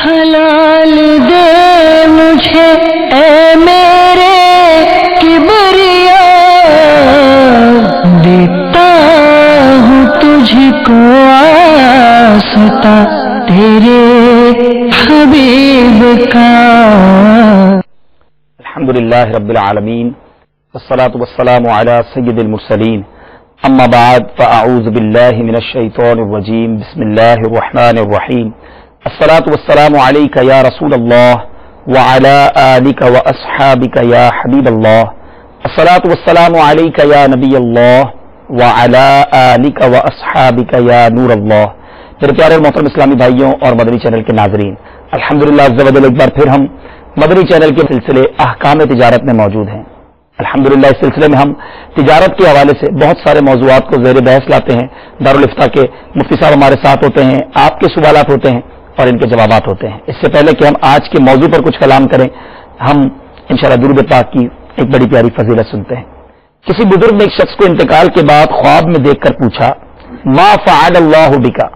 حلال دے مجھے اے میرے کبریا، دیتا ہوں تجھ کو آستا تیرے حبیب کا۔ الحمدللہ رب العالمین والصلاة والسلام علی سید المرسلین، اما بعد فاعوذ باللہ من الشیطان الرجیم، بسم اللہ الرحمن الرحیم۔ الصلاة والسلام علیک یا رسول اللہ وعلی آلک واصحابک یا حبیب اللہ، الصلاة والسلام علیک یا نبی اللہ وعلی آلک واصحابک یا نور اللہ۔ میرے پیارے اور محترم اسلامی بھائیوں اور مدنی چینل کے ناظرین، الحمدللہ عز و جل ایک بار پھر ہم مدنی چینل کے سلسلے احکام تجارت میں موجود ہیں۔ الحمدللہ اس سلسلے میں ہم تجارت کے حوالے سے بہت سارے موضوعات کو زیر بحث لاتے ہیں۔ دارالفتہ کے مفتی صاحب ہمارے ساتھ ہوتے ہیں، آپ کے سوالات ہوتے ہیں اور ان کے جوابات ہوتے ہیں۔ اس سے پہلے کہ ہم آج کے موضوع پر کچھ کلام کریں، ہم انشاءاللہ درود پاک کی ایک بڑی پیاری فضیلت سنتے ہیں۔ کسی بزرگ نے ایک شخص کو انتقال کے بعد خواب میں دیکھ کر پوچھا، ما فعل اللہ بکا،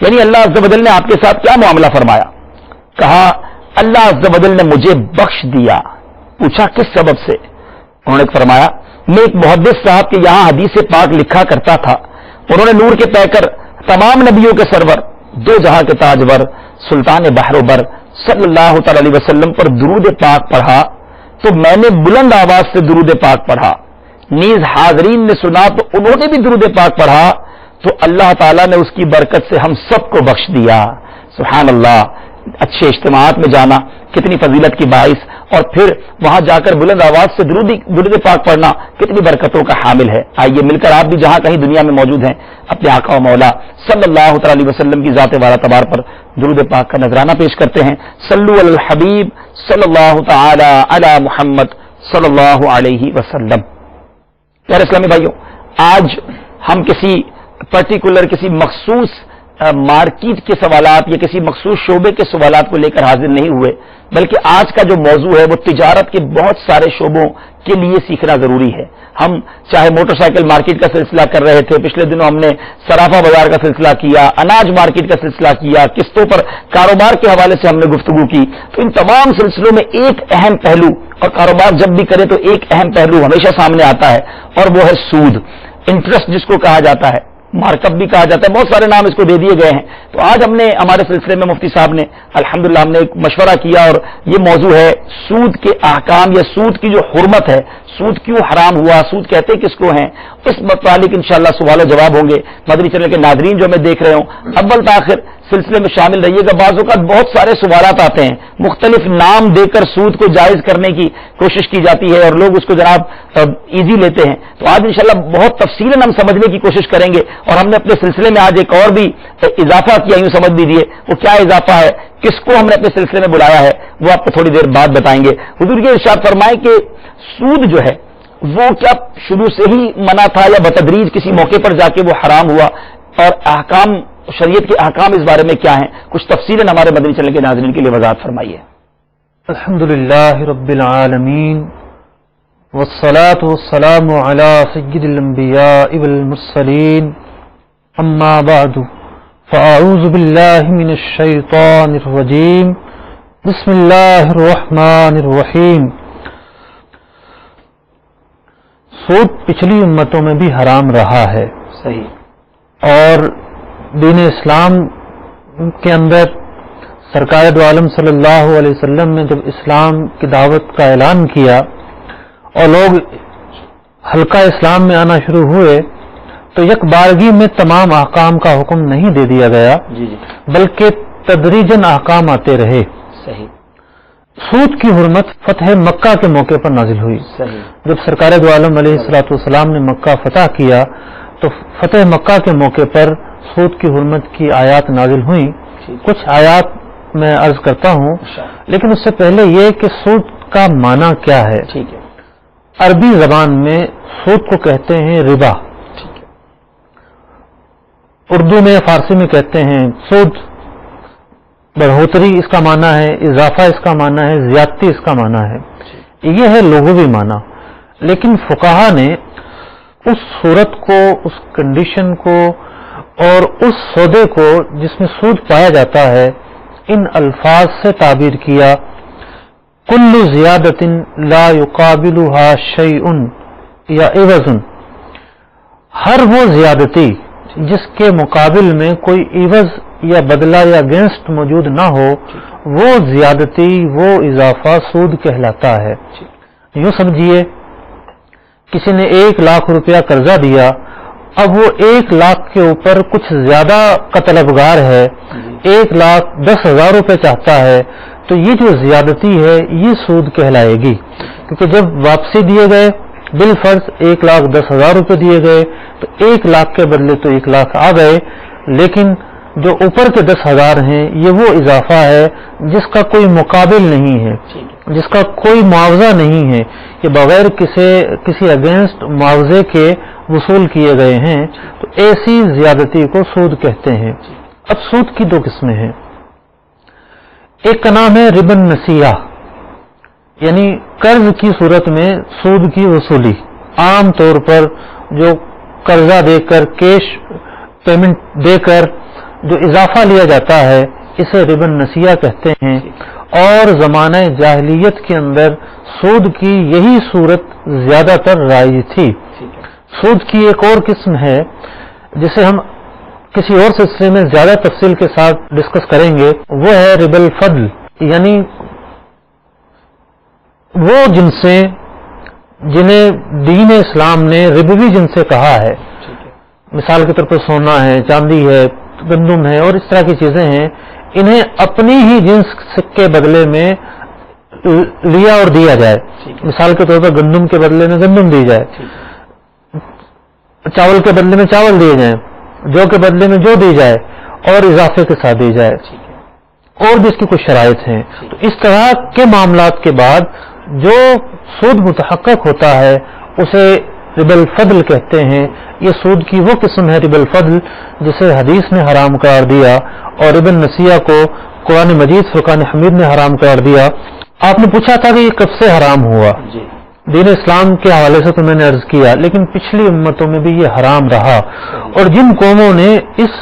یعنی اللہ عز و جل نے آپ کے ساتھ کیا معاملہ فرمایا؟ کہا اللہ عز و جل نے مجھے بخش دیا۔ پوچھا کس سبب سے؟ انہوں نے فرمایا میں ایک محدث صاحب کے یہاں حدیث پاک لکھا کرتا تھا، انہوں نے نور کے پیکر تمام نبیوں کے سرور دو جہاں کے تاجور سلطان بحر و بر صلی اللہ تعالی علیہ وسلم پر درود پاک پڑھا تو میں نے بلند آواز سے درود پاک پڑھا، نیز حاضرین نے سنا تو انہوں نے بھی درود پاک پڑھا تو اللہ تعالیٰ نے اس کی برکت سے ہم سب کو بخش دیا۔ سبحان اللہ، اچھے اجتماعات میں جانا کتنی فضیلت کی باعث، اور پھر وہاں جا کر بلند آواز سے درود پاک پڑھنا کتنی برکتوں کا حامل ہے۔ آئیے مل کر آپ بھی جہاں کہیں دنیا میں موجود ہیں اپنے آقا و مولا صلی اللہ تعالی علیہ وسلم کی ذات والا تبار پر درود پاک کا نذرانہ پیش کرتے ہیں۔ صلو علی الحبیب صلی اللہ تعالی علی محمد صلی اللہ علیہ وسلم۔ پیارے اسلامی بھائیوں، آج ہم کسی پرٹیکولر کسی مخصوص مارکیٹ کے سوالات یا کسی مخصوص شعبے کے سوالات کو لے کر حاضر نہیں ہوئے، بلکہ آج کا جو موضوع ہے وہ تجارت کے بہت سارے شعبوں کے لیے سیکھنا ضروری ہے۔ ہم چاہے موٹر سائیکل مارکیٹ کا سلسلہ کر رہے تھے، پچھلے دنوں ہم نے صرافہ بازار کا سلسلہ کیا، اناج مارکیٹ کا سلسلہ کیا، قسطوں پر کاروبار کے حوالے سے ہم نے گفتگو کی، تو ان تمام سلسلوں میں ایک اہم پہلو، اور کاروبار جب بھی کرے تو ایک اہم پہلو ہمیشہ سامنے آتا ہے، اور وہ ہے سود، انٹرسٹ جس کو کہا جاتا ہے، مارکپ بھی کہا جاتا ہے، بہت سارے نام اس کو دے دیے گئے ہیں۔ تو آج ہم نے ہمارے سلسلے میں مفتی صاحب نے الحمدللہ ہم نے ایک مشورہ کیا، اور یہ موضوع ہے سود کے احکام یا سود کی جو حرمت ہے، سود کیوں حرام ہوا، سود کہتے کس کو ہیں، اس متعلق انشاءاللہ سوال و جواب ہوں گے۔ مدنی چینل کے ناظرین جو ہمیں دیکھ رہے ہوں، اول تاخر سلسلے میں شامل رہیے گا۔ بعض اوقات بہت سارے سوالات آتے ہیں، مختلف نام دے کر سود کو جائز کرنے کی کوشش کی جاتی ہے اور لوگ اس کو جناب ایزی لیتے ہیں۔ تو آج انشاءاللہ بہت تفصیلاً ہم سمجھنے کی کوشش کریں گے، اور ہم نے اپنے سلسلے میں آج ایک اور بھی اضافہ کیا، یوں سمجھ لیجیے وہ کیا اضافہ ہے، کس کو ہم نے اپنے سلسلے میں بلایا ہے، وہ آپ کو تھوڑی دیر بعد بتائیں گے۔ حضور یہ ارشاد فرمائیں کہ سود جو ہے وہ کیا شروع سے ہی منع تھا یا بتدریج کسی موقع پر جا کے وہ حرام ہوا، اور احکام شریعت کے احکام اس بارے میں کیا ہیں، کچھ تفصیلاً ہمارے مدنی چینل کے ناظرین کے لیے وضاحت فرمائیے۔ الحمدللہ رب العالمین والصلاة والسلام علی سید الانبیاء والمرسلین، اما بعد فاعوذ باللہ من الشیطان الرجیم، بسم اللہ الرحمن الرحیم۔ سود پچھلی امتوں میں بھی حرام رہا ہے، صحیح، اور دین اسلام کے اندر سرکار دو عالم صلی اللہ علیہ وسلم نے جب اسلام کی دعوت کا اعلان کیا اور لوگ حلقہ اسلام میں آنا شروع ہوئے تو یک بارگی میں تمام احکام کا حکم نہیں دے دیا گیا، بلکہ تدریجاً احکام آتے رہے۔ صحیح۔ سود کی حرمت فتح مکہ کے موقع پر نازل ہوئی۔ صحیح۔ جب سرکار دو عالم علیہ السلام نے مکہ فتح کیا تو فتح مکہ کے موقع پر سود کی حرمت کی آیات نازل ہوئیں۔ کچھ آیات میں عرض کرتا ہوں، لیکن اس سے پہلے یہ کہ سود کا معنی کیا ہے۔ ٹھیک ہے۔ عربی زبان میں سود کو کہتے ہیں ربا، اردو میں فارسی میں کہتے ہیں سود۔ بڑھوتری اس کا معنی ہے، اضافہ اس کا معنی ہے، زیادتی اس کا معنی ہے، یہ ہے لغوی معنی۔ لیکن فقہا نے اس صورت کو، اس کنڈیشن کو اور اس سودے کو جس میں سود پایا جاتا ہے، ان الفاظ سے تعبیر کیا، کل زیادت لا یقابلھا شیء یا عوض، ہر وہ زیادتی جس کے مقابل میں کوئی عوض یا بدلہ یا اگینسٹ موجود نہ ہو، وہ زیادتی، وہ اضافہ سود کہلاتا ہے۔ یوں سمجھیے کسی نے 1,00,000 روپیہ قرضہ دیا، اب وہ 1,00,000 کے اوپر کچھ زیادہ کا طلبگار ہے، 1,10,000 روپے چاہتا ہے، تو یہ جو زیادتی ہے یہ سود کہلائے گی، کیونکہ جب واپسی دیے گئے بالفرض 1,10,000 روپے دیے گئے تو 1,00,000 کے بدلے تو 1,00,000 آ گئے، لیکن جو اوپر کے 10,000 ہیں یہ وہ اضافہ ہے جس کا کوئی مقابل نہیں ہے، جس کا کوئی معاوضہ نہیں ہے، کہ بغیر کسی اگینسٹ معاوضے کے وصول کیے گئے ہیں، تو ایسی زیادتی کو سود کہتے ہیں۔ اب سود کی 2 قسمیں ہیں، ایک کا نام ہے ربا النسیہ، یعنی قرض کی صورت میں سود کی وصولی، عام طور پر جو قرضہ دے کر کیش پیمنٹ دے کر جو اضافہ لیا جاتا ہے اسے ربا النسیہ کہتے ہیں، اور زمانہ جاہلیت کے اندر سود کی یہی صورت زیادہ تر رائج تھی۔ سود کی ایک اور قسم ہے جسے ہم کسی اور سلسلے میں زیادہ تفصیل کے ساتھ ڈسکس کریں گے، وہ ہے ربا الفضل، یعنی وہ جنسیں جنہیں دین اسلام نے ربوی جنسیں کہا ہے، مثال کے طور پر سونا ہے، چاندی ہے، گندم ہے اور اس طرح کی چیزیں ہیں، انہیں اپنی ہی جنس کے بدلے میں لیا اور دیا جائے، مثال کے طور پر گندم کے بدلے میں گندم دی جائے، چاول کے بدلے میں چاول دیے جائیں، جو کے بدلے میں جو دی جائے اور اضافے کے ساتھ دی جائے، اور بھی اس کی کچھ شرائط ہیں۔ تو اس طرح کے معاملات کے بعد جو سود متحقق ہوتا ہے اسے ربا الفضل کہتے ہیں۔ یہ سود کی وہ قسم ہے ربا الفضل جسے حدیث نے حرام قرار دیا، اور ربا النسیہ کو قرآن مجید فرقان حمید نے حرام قرار دیا۔ آپ نے پوچھا تھا کہ یہ کب سے حرام ہوا؟ دین اسلام کے حوالے سے تو میں نے عرض کیا، لیکن پچھلی امتوں میں بھی یہ حرام رہا، اور جن قوموں نے اس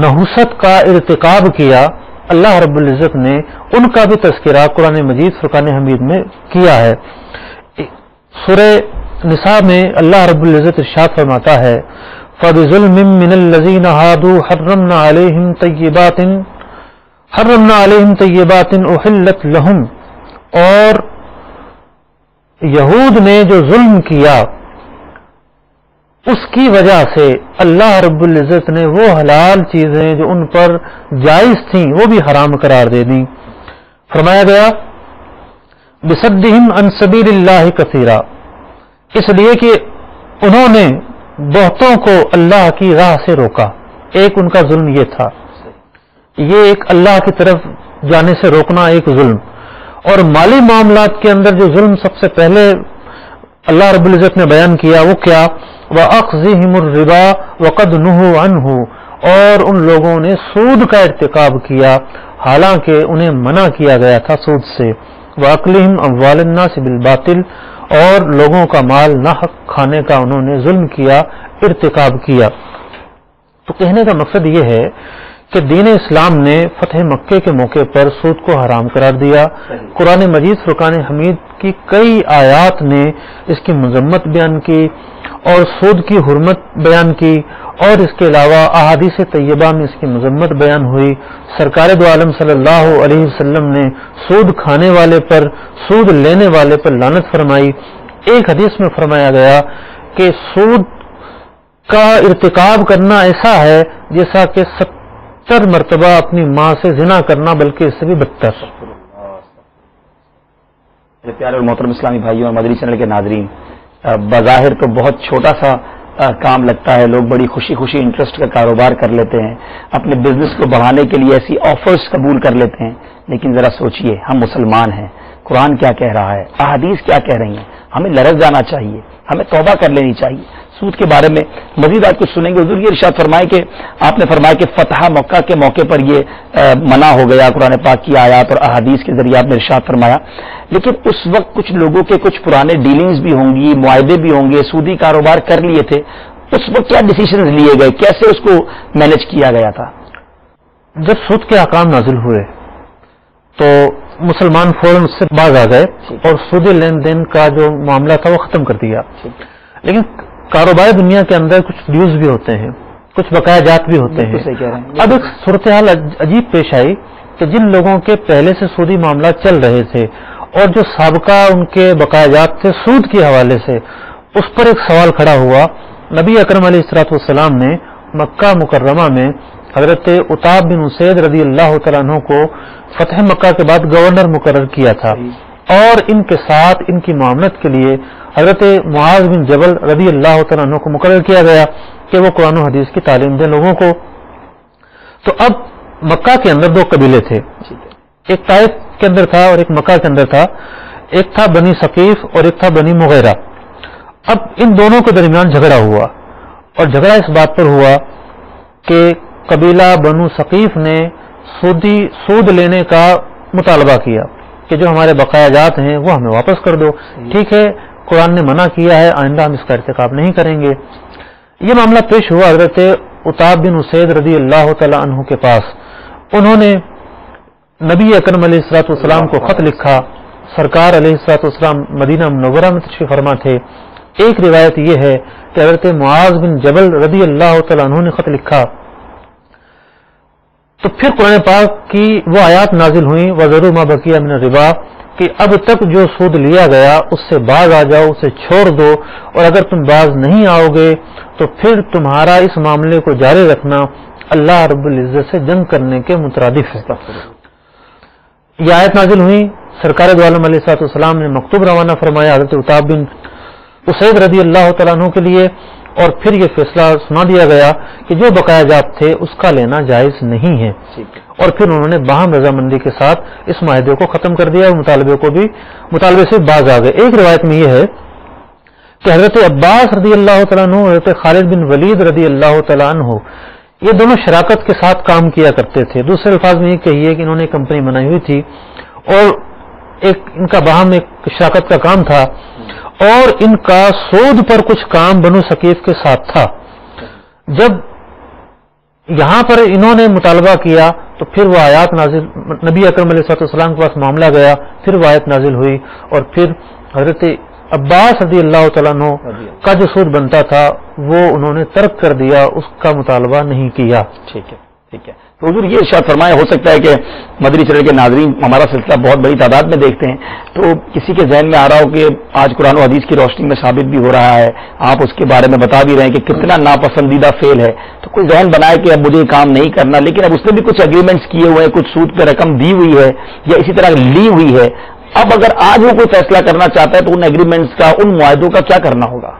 نحوست کا ارتکاب کیا اللہ رب العزت نے ان کا بھی تذکرہ قرآن مجید فرقان حمید میں کیا ہے۔ سورہ نساء میں اللہ رب العزت ارشاد فرماتا ہے فَبِظُلْمٍ مِّنَ الَّذِينَ هَادُوا حَرَّمْنَا عَلَيْهِمْ طَيِّبَاتٍ أُحِلَّتْ لَهُمْ، اور یہود نے جو ظلم کیا اس کی وجہ سے اللہ رب العزت نے وہ حلال چیزیں جو ان پر جائز تھیں وہ بھی حرام قرار دے دیں۔ فرمایا گیا بِصَدِّهِمْ عَنْ سَبِيلِ اللَّهِ كَثِيرًا، اس لیے کہ انہوں نے بہتوں کو اللہ کی راہ سے روکا۔ ایک ان کا ظلم یہ تھا، یہ ایک اللہ کی طرف جانے سے روکنا ایک ظلم، اور مالی معاملات کے اندر جو ظلم سب سے پہلے اللہ رب العزت نے بیان کیا وہ کیا، وَأَخْذِهِمُ الرِّبَا وَقَدْ نُهُوا عَنْهُ، اور ان لوگوں نے سود کا ارتکاب کیا حالانکہ انہیں منع کیا گیا تھا سود سے، وَأَكْلِهِمْ أَمْوَالَ النَّاسِ بِالْبَاطِلِ، اور لوگوں کا مال ناحق کھانے کا انہوں نے ظلم کیا، ارتکاب کیا۔ تو کہنے کا مقصد یہ ہے کہ دین اسلام نے فتح مکے کے موقع پر سود کو حرام قرار دیا۔ قرآن مجید فرقان حمید کی کئی آیات نے اس کی مذمت بیان کی اور سود کی حرمت بیان کی، اور اس کے علاوہ احادیث طیبہ میں اس کی مذمت بیان ہوئی۔ سرکار دو عالم صلی اللہ علیہ وسلم نے سود کھانے والے پر، سود لینے والے پر لعنت فرمائی۔ ایک حدیث میں فرمایا گیا کہ سود کا ارتکاب کرنا ایسا ہے جیسا کہ 70 مرتبہ اپنی ماں سے زنا کرنا، بلکہ اس سے بھی بدتر۔ پیارے اور محترم اسلامی بھائیوں اور مدنی چینل کے ناظرین، بظاہر تو بہت چھوٹا سا کام لگتا ہے، لوگ بڑی خوشی خوشی انٹرسٹ کا کاروبار کر لیتے ہیں، اپنے بزنس کو بڑھانے کے لیے ایسی آفرز قبول کر لیتے ہیں، لیکن ذرا سوچئے ہم مسلمان ہیں، قرآن کیا کہہ رہا ہے، احادیث کیا کہہ رہی ہیں، ہمیں لرز جانا چاہیے، ہمیں توبہ کر لینی چاہیے۔ سود کے بارے میں مزید آپ کچھ سنیں گے۔ حضور یہ ارشاد فرمائے کہ آپ نے فرمایا کہ فتح مکہ کے موقع پر یہ منع ہو گیا، قرآن پاک کی آیات اور احادیث کے ذریعے آپ نے ارشاد فرمایا، لیکن اس وقت کچھ لوگوں کے کچھ پرانے ڈیلنگز بھی ہوں گی، معاہدے بھی ہوں گے، سودی کاروبار کر لیے تھے، اس وقت کیا ڈیسیشنز لیے گئے، کیسے اس کو مینج کیا گیا تھا؟ جب سود کے احکام نازل ہوئے تو مسلمان فوراً اس سے باز آ گئے اور سودی لین دین کا جو معاملہ تھا وہ ختم کر دیا. لیکن کاروباری دنیا کے اندر کچھ ڈیوز بھی ہوتے ہیں, کچھ بقایا جات بھی ہوتے ہیں. اب ایک صورتحال عجیب پیش آئی کہ جن لوگوں کے پہلے سے سودی معاملات چل رہے تھے اور جو سابقہ ان کے بقایا جات تھے سود کے حوالے سے, اس پر ایک سوال کھڑا ہوا. نبی اکرم علیہ الصلوۃ والسلام نے مکہ مکرمہ میں حضرت عتاب بن اسید رضی اللہ تعالیٰ عنہ کو فتح مکہ کے بعد گورنر مقرر کیا تھا, اور ان کے ساتھ ان کی معاملت کے لیے حضرت معاذ بن جبل رضی اللہ تعالیٰ عنہ کو مقرر کیا گیا کہ وہ قرآن و حدیث کی تعلیم دیں لوگوں کو. تو اب مکہ کے اندر دو قبیلے تھے, ایک طائف کے اندر تھا اور ایک مکہ کے اندر تھا. ایک تھا بنی ثقیف اور ایک تھا بنی مغیرہ. اب ان دونوں کے درمیان جھگڑا ہوا, اور جھگڑا اس بات پر ہوا کہ قبیلہ بنو ثقیف نے سود لینے کا مطالبہ کیا کہ جو ہمارے بقایا جات ہیں وہ ہمیں واپس کر دو. ٹھیک ہے, قرآن نے منع کیا ہے, آئندہ ہم اس کا ارتکاب نہیں کریں گے. یہ معاملہ پیش ہوا حضرت عتاب بن اسید رضی اللہ تعالی عنہ کے پاس. انہوں نے نبی اکرم علیہ الصلوۃ والسلام کو خط لکھا. سرکار علیہ الصلوۃ والسلام مدینہ منورہ میں تشریف فرما تھے. ایک روایت یہ ہے کہ حضرت معاذ بن جبل رضی اللہ تعالی عنہ نے خط لکھا. تو پھر قرآن پاک کی وہ آیات نازل ہوئیں وَذَرُوا مَا بَقِيَ مِنَ الرِّبَا کہ اب تک جو سود لیا گیا اس سے باز آ جاؤ, اسے چھوڑ دو, اور اگر تم باز نہیں آؤ گے تو پھر تمہارا اس معاملے کو جاری رکھنا اللہ رب العزت سے جنگ کرنے کے مترادف ہے. یہ آیت نازل ہوئی. سرکار دو عالم علیہ الصلوۃ والسلام نے مکتوب روانہ فرمایا حضرت عتاب بن اسید رضی اللہ تعالیٰ عنہ کے لیے, اور پھر یہ فیصلہ سنا دیا گیا کہ جو بقایا جات تھے اس کا لینا جائز نہیں ہے. اور پھر انہوں نے باہم رضامندی کے ساتھ اس معاہدے کو ختم کر دیا اور مطالبے سے باز آ گئے. ایک روایت میں یہ ہے کہ حضرت عباس رضی اللہ تعالیٰ عنہ, حضرت خالد بن ولید رضی اللہ تعالیٰ عنہ, یہ دونوں شراکت کے ساتھ کام کیا کرتے تھے. دوسرے الفاظ میں یہ کہیے کہ انہوں نے کمپنی بنائی ہوئی تھی اور ایک ان کا باہم ایک شراکت کا کام تھا, اور ان کا سود پر کچھ کام بنو ثقیف کے ساتھ تھا. جب یہاں پر انہوں نے مطالبہ کیا تو پھر وہ آیات نازل, نبی اکرم علیہ السلام کے پاس معاملہ گیا, پھر وہ آیت نازل ہوئی, اور پھر حضرت عباس رضی اللہ تعالیٰ عنہ کا جو سود بنتا تھا وہ انہوں نے ترک کر دیا, اس کا مطالبہ نہیں کیا. ٹھیک ہے. تو حضور یہ ارشاد فرمایا, ہو سکتا ہے کہ مدنی چینل کے ناظرین ہمارا سلسلہ بہت بڑی تعداد میں دیکھتے ہیں, تو کسی کے ذہن میں آ رہا ہو کہ آج قرآن و حدیث کی روشنی میں ثابت بھی ہو رہا ہے, آپ اس کے بارے میں بتا بھی رہے ہیں کہ کتنا ناپسندیدہ فعل ہے, تو کوئی ذہن بنائے کہ اب مجھے یہ کام نہیں کرنا, لیکن اب اس نے بھی کچھ اگریمنٹس کیے ہوئے ہیں, کچھ سود پہ رقم دی ہوئی ہے یا اسی طرح لی ہوئی ہے. اب اگر آج وہ کوئی فیصلہ کرنا چاہتا ہے تو ان اگریمنٹس کا, ان معاہدوں کا کیا کرنا ہوگا؟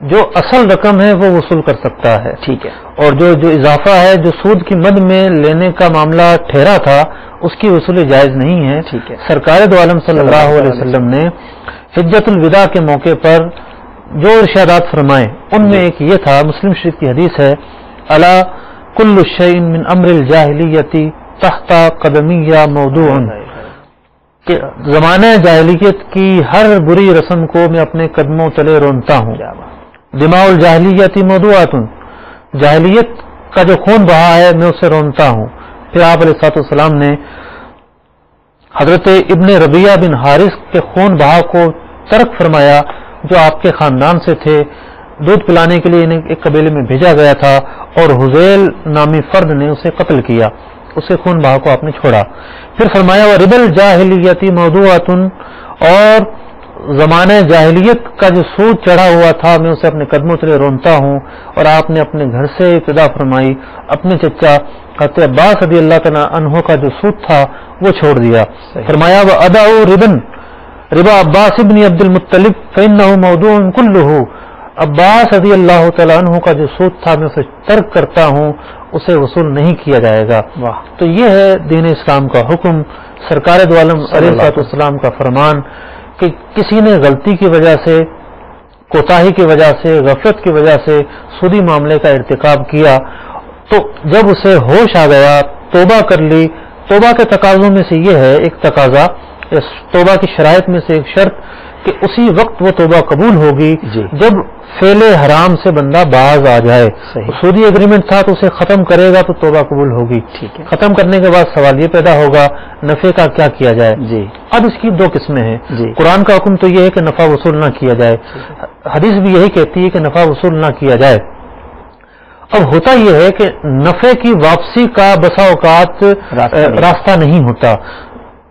جو اصل رقم ہے وہ وصول کر سکتا ہے. ٹھیک ہے. اور جو اضافہ ہے, جو سود کی مد میں لینے کا معاملہ ٹھہرا تھا, اس کی وصولی جائز نہیں ہے. ٹھیک ہے. سرکار دو عالم صلی اللہ علیہ وسلم نے حجت الوداع کے موقع پر جو ارشادات فرمائے ان میں ایک یہ تھا, مسلم شریف کی حدیث ہے, الا کل شیء من امر الجاہلیت تحت قدمی موضوع, کہ زمانہ جاہلیت کی ہر بری رسم کو میں اپنے قدموں تلے رونتا ہوں. دماء الجاہلیت موضوعات, جاہلیت کا جو خون بہا ہے میں اسے رونتا ہوں. پھر آپ علیہ السلام نے حضرت ابن ربیعہ بن حارث کے خون بہا کو ترک فرمایا جو آپ کے خاندان سے تھے. دودھ پلانے کے لیے انہیں ایک قبیلے میں بھیجا گیا تھا اور حذیل نامی فرد نے اسے قتل کیا, اسے خون بہا کو آپ نے چھوڑا. پھر فرمایا وہ ربا الجاہلیت موضوعات, اور زمانہ جاہلیت کا جو سود چڑھا ہوا تھا میں اسے اپنے قدموں تلے رونتا ہوں. اور آپ نے اپنے گھر سے ابتدا فرمائی, اپنے چچا حضرت عباس رضی اللہ تعالیٰ عنہ کا جو سود تھا وہ چھوڑ دیا. فرمایا وہ ادا ربا عباس ابن عبد المطلب فإنہ موضوع کلہ, عباس رضی اللہ تعالیٰ عنہ کا جو سود تھا میں اسے ترک کرتا ہوں, اسے وصول نہیں کیا جائے گا. تو یہ ہے دین اسلام کا حکم, سرکار دو عالم علیہ السلام کا فرمان کہ کسی نے غلطی کی وجہ سے, کوتاہی کی وجہ سے, غفلت کی وجہ سے سودی معاملے کا ارتکاب کیا, تو جب اسے ہوش آ گیا, توبہ کر لی. توبہ کے تقاضوں میں سے یہ ہے, ایک تقاضا, توبہ کی شرائط میں سے ایک شرط کہ اسی وقت وہ توبہ قبول ہوگی جی جب فعل حرام سے بندہ باز آ جائے. سودی ایگریمنٹ تھا تو اسے ختم کرے گا تو توبہ قبول ہوگی. ٹھیک ہے. ختم کرنے کے بعد سوال یہ پیدا ہوگا نفع کا کیا کیا جائے. جی اب اس کی دو قسمیں ہیں. جی قرآن کا حکم تو یہ ہے کہ نفع وصول نہ کیا جائے. حدیث بھی یہی کہتی ہے کہ نفع وصول نہ کیا جائے. اب ہوتا یہ ہے کہ نفع کی واپسی کا بسا اوقات راستہ نہیں ہوتا.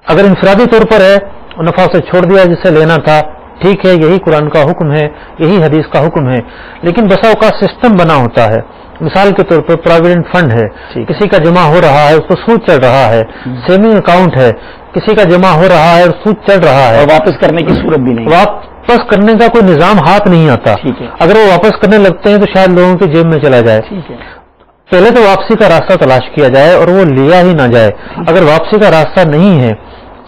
اگر انفرادی طور پر ہے نفع سے چھوڑ دیا جسے لینا تھا ٹھیک ہے, یہی قرآن کا حکم ہے, یہی حدیث کا حکم ہے. لیکن بسا اوقات سسٹم بنا ہوتا ہے. مثال کے طور پر پروویڈنٹ فنڈ ہے, کسی کا جمع ہو رہا ہے اس کو سود چڑھ رہا ہے. سیونگ اکاؤنٹ ہے, کسی کا جمع ہو رہا ہے اور سود چڑھ رہا ہے. واپس کرنے کی صورت بھی نہیں, واپس کرنے کا کوئی نظام ہاتھ نہیں آتا. اگر وہ واپس کرنے لگتے ہیں تو شاید لوگوں کی جیب میں چلا جائے. پہلے تو واپسی کا راستہ تلاش کیا جائے اور وہ لیا ہی نہ جائے. اگر واپسی کا راستہ نہیں ہے,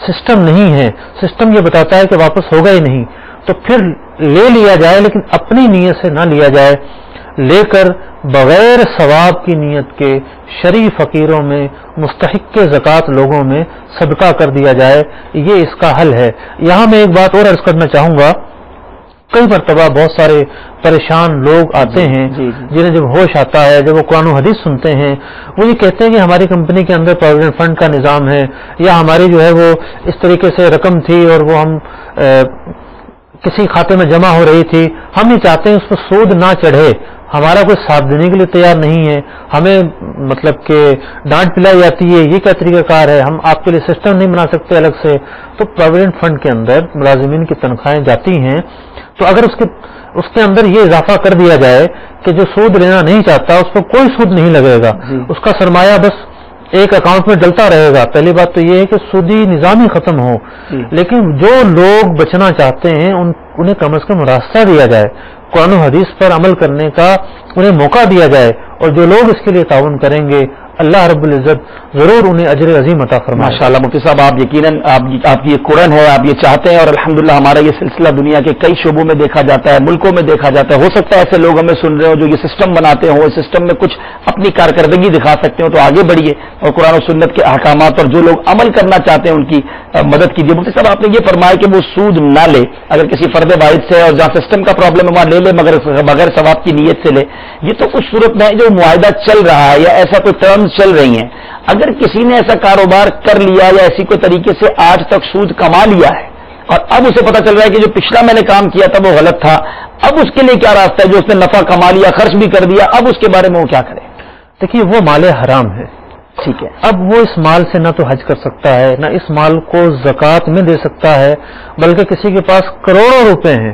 سسٹم نہیں ہے, سسٹم یہ بتاتا ہے کہ واپس ہوگا ہی نہیں, تو پھر لے لیا جائے لیکن اپنی نیت سے نہ لیا جائے. لے کر بغیر ثواب کی نیت کے شرعی فقیروں میں, مستحق زکوٰۃ لوگوں میں صدقہ کر دیا جائے. یہ اس کا حل ہے. یہاں میں ایک بات اور عرض کرنا چاہوں گا. کئی مرتبہ بہت سارے پریشان لوگ آتے ہیں جنہیں جب ہوش آتا ہے, جب وہ قرآن و حدیث سنتے ہیں, وہ یہ کہتے ہیں کہ ہماری کمپنی کے اندر پروویڈنٹ فنڈ کا نظام ہے, یا ہماری جو ہے وہ اس طریقے سے رقم تھی اور وہ ہم کسی کھاتے میں جمع ہو رہی تھی, ہم یہ چاہتے ہیں اس کو سود نہ چڑھے. ہمارا کوئی ساتھ دینے کے لیے تیار نہیں ہے, ہمیں مطلب کہ ڈانٹ پلائی جاتی ہے, یہ کیا طریقہ کار ہے, ہم آپ کے لیے سسٹم نہیں بنا سکتے الگ سے. تو پروویڈنٹ فنڈ کے اندر ملازمین کی تنخواہیں جاتی ہیں, تو اگر اس کے اندر یہ اضافہ کر دیا جائے کہ جو سود لینا نہیں چاہتا اس کو کوئی سود نہیں لگے گا, اس کا سرمایہ بس ایک اکاؤنٹ میں ڈلتا رہے گا. پہلی بات تو یہ ہے کہ سودی نظام ہی ختم ہو, لیکن جو لوگ بچنا چاہتے ہیں انہیں کم از کم راستہ دیا جائے, قرآن و حدیث پر عمل کرنے کا انہیں موقع دیا جائے, اور جو لوگ اس کے لیے تعاون کریں گے اللہ رب العزت ضرور انہیں اجر عظیم عطا فرمائے. ماشاءاللہ مفتی صاحب, آپ یقیناً آپ کی یہ قرآن ہے, آپ یہ چاہتے ہیں, اور الحمدللہ ہمارا یہ سلسلہ دنیا کے کئی شعبوں میں دیکھا جاتا ہے, ملکوں میں دیکھا جاتا ہے. ہو سکتا ہے ایسے لوگ ہمیں سن رہے ہو جو یہ سسٹم بناتے ہوں, اس سسٹم میں کچھ اپنی کارکردگی دکھا سکتے ہو, تو آگے بڑھیے اور قرآن و سنت کے احکامات اور جو لوگ عمل کرنا چاہتے ہیں ان کی مدد کیجیے. مفتی صاحب, آپ نے یہ فرمایا کہ وہ سود نہ لے, اگر کسی فرد واحد سے اور جہاں سسٹم کا پرابلم ہے وہاں لے لے, مگر بغیر ثواب کی نیت سے لے. یہ تو کچھ صورت میں جو معاہدہ چل رہا ہے یا ایسا کوئی ٹرمز چل رہی ہیں. اگر کسی نے ایسا کاروبار کر لیا یا ایسی کوئی طریقے سے آج تک سود کما لیا ہے اور اب اسے پتا چل رہا ہے کہ جو پچھلا میں نے کام کیا تھا وہ غلط تھا, اب اس کے لیے کیا راستہ ہے؟ جو اس نے نفع کما لیا, خرچ بھی کر دیا, اب اس کے بارے میں وہ کیا کرے؟ دیکھیے, وہ مال حرام ہے, ٹھیک ہے. اب وہ اس مال سے نہ تو حج کر سکتا ہے, نہ اس مال کو زکوٰۃ میں دے سکتا ہے, بلکہ کسی کے پاس کروڑوں روپے ہیں,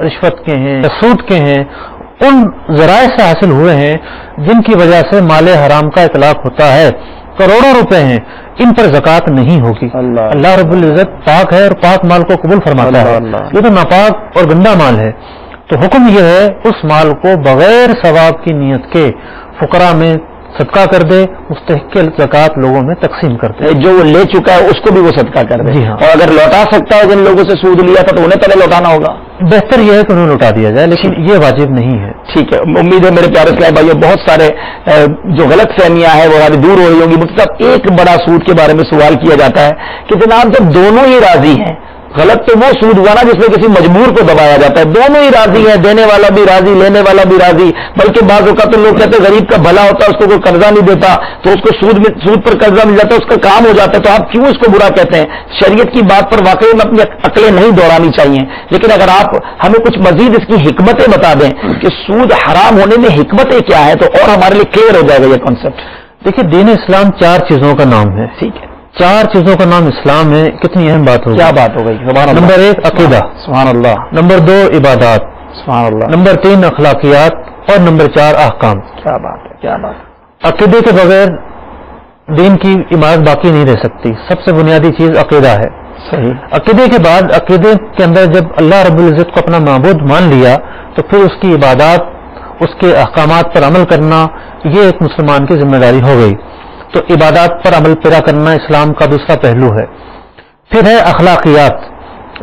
رشوت کے ہیں, سود کے ہیں, ان ذرائع سے حاصل ہوئے ہیں جن کی وجہ سے مال حرام کا اطلاق ہوتا ہے. کروڑوں روپے ہیں, ان پر زکوٰۃ نہیں ہوگی. اللہ رب العزت پاک ہے اور پاک مال کو قبول فرماتا ہے. یہ تو ناپاک اور گندا مال ہے. تو حکم یہ ہے اس مال کو بغیر ثواب کی نیت کے فقراء میں صدقہ کر دے, مستحق زکوٰۃ لوگوں میں تقسیم کر دے. جو وہ لے چکا ہے اس کو بھی وہ صدقہ کر دے. جی ہاں. اور اگر لوٹا سکتا ہے جن لوگوں سے سود لیا تھا تو انہیں پہلے لوٹانا ہوگا. بہتر یہ ہے کہ انہیں لوٹا دیا جائے, لیکن یہ واجب نہیں ہے. ٹھیک ہے, امید ہے میرے پیارے اسلام بھائیو بہت سارے جو غلط فہمیاں ہیں وہ دور ہو رہی ہوں گی. مفتی صاحب, ایک بڑا سود کے بارے میں سوال کیا جاتا ہے کہ جناب جب دونوں ہی راضی ہیں, غلط تو وہ سود ہوا نا جس میں کسی مجبور کو دبایا جاتا ہے, دونوں ہی راضی ہیں, دینے والا بھی راضی, لینے والا بھی راضی, بلکہ بعض اوقات تو لوگ کہتے ہیں غریب کا بھلا ہوتا ہے, اس کو کوئی قرضہ نہیں دیتا تو اس کو سود پر قرضہ مل جاتا ہے, اس کا کام ہو جاتا ہے, تو آپ کیوں اس کو برا کہتے ہیں؟ شریعت کی بات پر واقعی میں اپنی عقلیں نہیں دوڑانی چاہیے, لیکن اگر آپ ہمیں کچھ مزید اس کی حکمتیں بتا دیں کہ سود حرام ہونے میں حکمتیں کیا ہے, تو اور ہمارے لیے کلیئر ہو جائے گا یہ کانسیپٹ. دیکھیے, دین اسلام 4 چیزوں کا نام ہے. ٹھیک ہے, 4 چیزوں کا نام اسلام ہے. کتنی اہم بات ہوگی. کیا بات ہو گئی. نمبر 1 عقیدہ, سبحان اللہ. نمبر 2 عبادات, سبحان اللہ. نمبر 3 اخلاقیات, اور نمبر 4 احکام. کیا بات ہے, کیا بات. عقیدے کے بغیر دین کی عمارت باقی نہیں رہ سکتی. سب سے بنیادی چیز عقیدہ ہے. صحیح. عقیدے کے بعد عقیدے کے اندر جب اللہ رب العزت کو اپنا معبود مان لیا تو پھر اس کی عبادات, اس کے احکامات پر عمل کرنا, یہ ایک مسلمان کی ذمہ داری ہو گئی. تو عبادات پر عمل پیرا کرنا اسلام کا دوسرا پہلو ہے. پھر ہے اخلاقیات.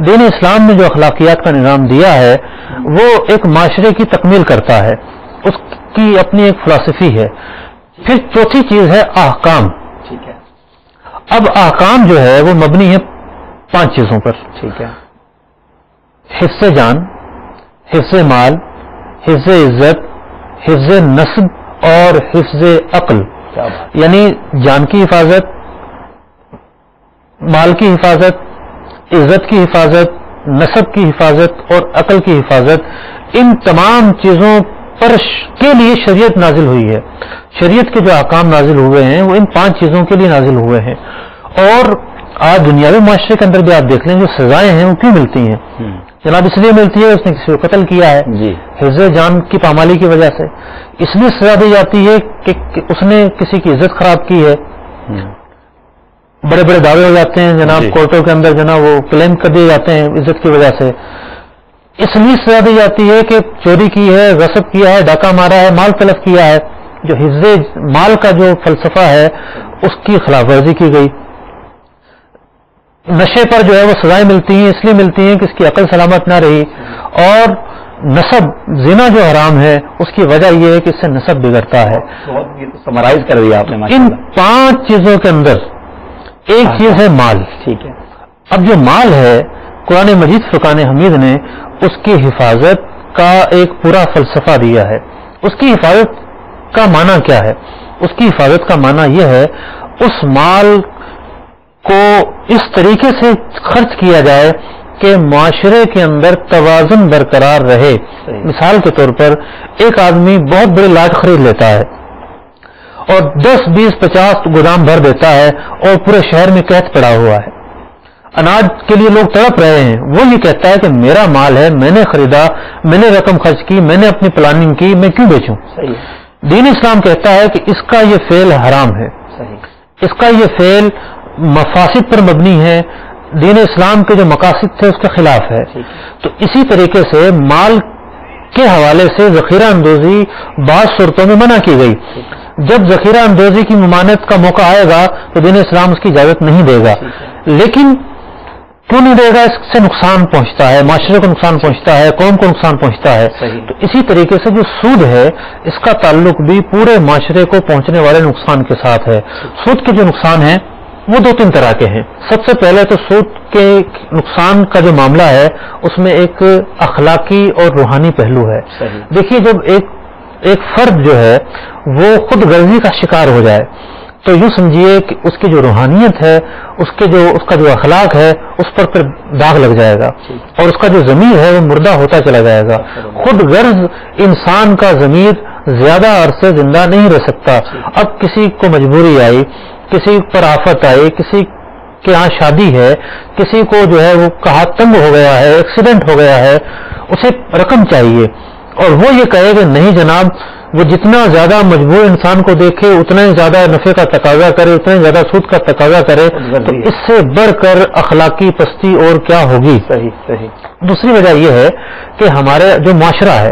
دین اسلام نے جو اخلاقیات کا نظام دیا ہے وہ ایک معاشرے کی تکمیل کرتا ہے, اس کی اپنی ایک فلسفی ہے. پھر چوتھی چیز ہے احکام. ٹھیک ہے. اب احکام جو ہے وہ مبنی ہے 5 چیزوں پر. ٹھیک ہے. حفظ جان، حفظ مال، حفظ عزت، حفظ نسب اور حفظ عقل، یعنی جان کی حفاظت، مال کی حفاظت، عزت کی حفاظت، نسب کی حفاظت اور عقل کی حفاظت، ان تمام چیزوں پر کے لیے شریعت نازل ہوئی ہے. شریعت کے جو احکام نازل ہوئے ہیں وہ ان 5 چیزوں کے لیے نازل ہوئے ہیں. اور آج دنیاوی معاشرے کے اندر بھی آپ دیکھ لیں جو سزائیں ہیں وہ کیوں ملتی ہیں؟ جناب اس لیے ملتی ہے اس نے کسی کو قتل کیا ہے حفظ جان کی پامالی کی وجہ سے، اس لیے سزا دی جاتی ہے کہ اس نے کسی کی عزت خراب کی ہے. بڑے بڑے دعوے ہو جاتے ہیں جناب کورٹوں کے اندر، جناب وہ کلیم کر دیے جاتے ہیں عزت کی وجہ سے. اس لیے سزا دی جاتی ہے کہ چوری کی ہے، غصب کیا ہے، ڈاکہ مارا ہے، مال تلف کیا ہے. جو حفظ مال کا جو فلسفہ ہے اس کی خلاف ورزی کی گئی. نشے پر جو ہے وہ سزائیں ملتی ہیں، اس لیے ملتی ہیں کہ اس کی عقل سلامت نہ رہی. اور نسب زنا جو حرام ہے اس کی وجہ یہ ہے کہ اس سے نسب بگڑتا ہے. سمرائز کر دیا آپ نے. ان 5 چیزوں کے اندر ایک چیز ہے مال. ٹھیک ہے. اب جو مال ہے قرآن مجید فرقان حمید نے اس کی حفاظت کا ایک پورا فلسفہ دیا ہے. اس کی حفاظت کا معنی کیا ہے؟ اس کی حفاظت کا معنی یہ ہے اس مال کو اس طریقے سے خرچ کیا جائے کہ معاشرے کے اندر توازن برقرار رہے. مثال کے طور پر ایک آدمی بہت بڑی لاٹ خرید لیتا ہے اور 10 20 50 گودام بھر دیتا ہے اور پورے شہر میں قحط پڑا ہوا ہے، اناج کے لیے لوگ تڑپ رہے ہیں. وہ یہ کہتا ہے کہ میرا مال ہے، میں نے خریدا، میں نے رقم خرچ کی، میں نے اپنی پلاننگ کی، میں کیوں بیچوں؟ دین اسلام کہتا ہے کہ اس کا یہ فعل حرام ہے، اس کا یہ فعل مفاسد پر مبنی ہے، دین اسلام کے جو مقاصد تھے اس کے خلاف ہے. تو اسی طریقے سے مال کے حوالے سے ذخیرہ اندوزی بعض صورتوں میں منع کی گئی. جب ذخیرہ اندوزی کی ممانعت کا موقع آئے گا تو دین اسلام اس کی اجازت نہیں دے گا. لیکن کیوں نہیں دے گا؟ اس سے نقصان پہنچتا ہے، معاشرے کو نقصان پہنچتا ہے، قوم کو نقصان پہنچتا ہے. تو اسی طریقے سے جو سود ہے اس کا تعلق بھی پورے معاشرے کو پہنچنے والے نقصان کے ساتھ ہے. سود کے جو نقصان ہیں وہ 2-3 طرح کے ہیں. سب سے پہلے تو سود کے نقصان کا جو معاملہ ہے اس میں ایک اخلاقی اور روحانی پہلو ہے. دیکھیے جب ایک فرد جو ہے وہ خود غرضی کا شکار ہو جائے تو یوں سمجھیے کہ اس کی جو روحانیت ہے، اس کا جو اخلاق ہے اس پر پھر داغ لگ جائے گا اور اس کا جو ضمیر ہے وہ مردہ ہوتا چلا جائے گا. خود غرض انسان کا ضمیر زیادہ عرصے زندہ نہیں رہ سکتا. اب کسی کو مجبوری آئی، کسی پر آفت آئی، کسی کے یہاں شادی ہے، کسی کو جو ہے وہ کہا تنگ ہو گیا ہے، ایکسیڈنٹ ہو گیا ہے، اسے رقم چاہیے اور وہ یہ کہے کہ نہیں جناب، وہ جتنا زیادہ مجبور انسان کو دیکھے اتنا ہی زیادہ نفع کا تقاضا کرے، اتنا ہی زیادہ سود کا تقاضا کرے، تو اس سے بڑھ کر اخلاقی پستی اور کیا ہوگی. دوسری وجہ یہ ہے کہ ہمارے جو معاشرہ ہے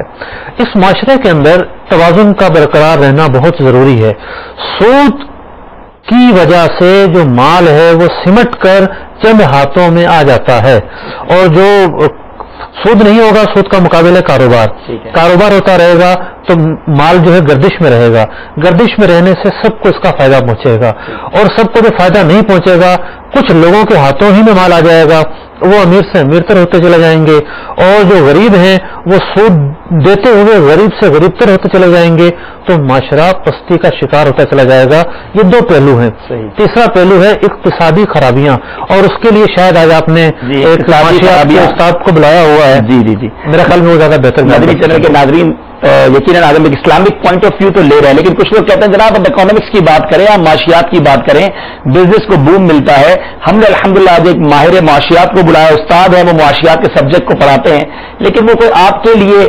اس معاشرے کے اندر توازن کا برقرار رہنا بہت ضروری ہے. سود کی وجہ سے جو مال ہے وہ سمٹ کر چند ہاتھوں میں آ جاتا ہے اور جو سود نہیں ہوگا، سود کا مقابلہ کاروبار ہوتا رہے گا تو مال جو ہے گردش میں رہے گا. گردش میں رہنے سے سب کو اس کا فائدہ پہنچے گا اور سب کو جو فائدہ نہیں پہنچے گا کچھ لوگوں کے ہاتھوں ہی میں مال آ جائے گا، وہ امیر سے امیر تر ہوتے چلے جائیں گے اور جو غریب ہیں وہ سود دیتے ہوئے غریب سے غریب تر ہوتے چلے جائیں گے، تو معاشرہ پستی کا شکار ہوتا چلا جائے گا. یہ 2 پہلو ہیں. تیسرا پہلو ہے اقتصادی خرابیاں، اور اس کے لیے شاید آج آپ نے ایک معاشیات کے استاد کو بلایا ہوا ہے. جی میرا خیال میں وہ زیادہ بہتر. چینل کے ناظرین یقیناً آدم ایک اسلامک پوائنٹ آف ویو تو لے رہے ہیں، لیکن کچھ لوگ کہتے ہیں جناب اب اکنامکس کی بات کریں یا معاشیات کی بات کریں، بزنس کو بوم ملتا ہے. ہم نے الحمدللہ آج ایک ماہر معاشیات کو بلایا، استاد ہے، وہ معاشیات کے سبجیکٹ کو پڑھاتے ہیں، لیکن وہ کوئی آپ کے لیے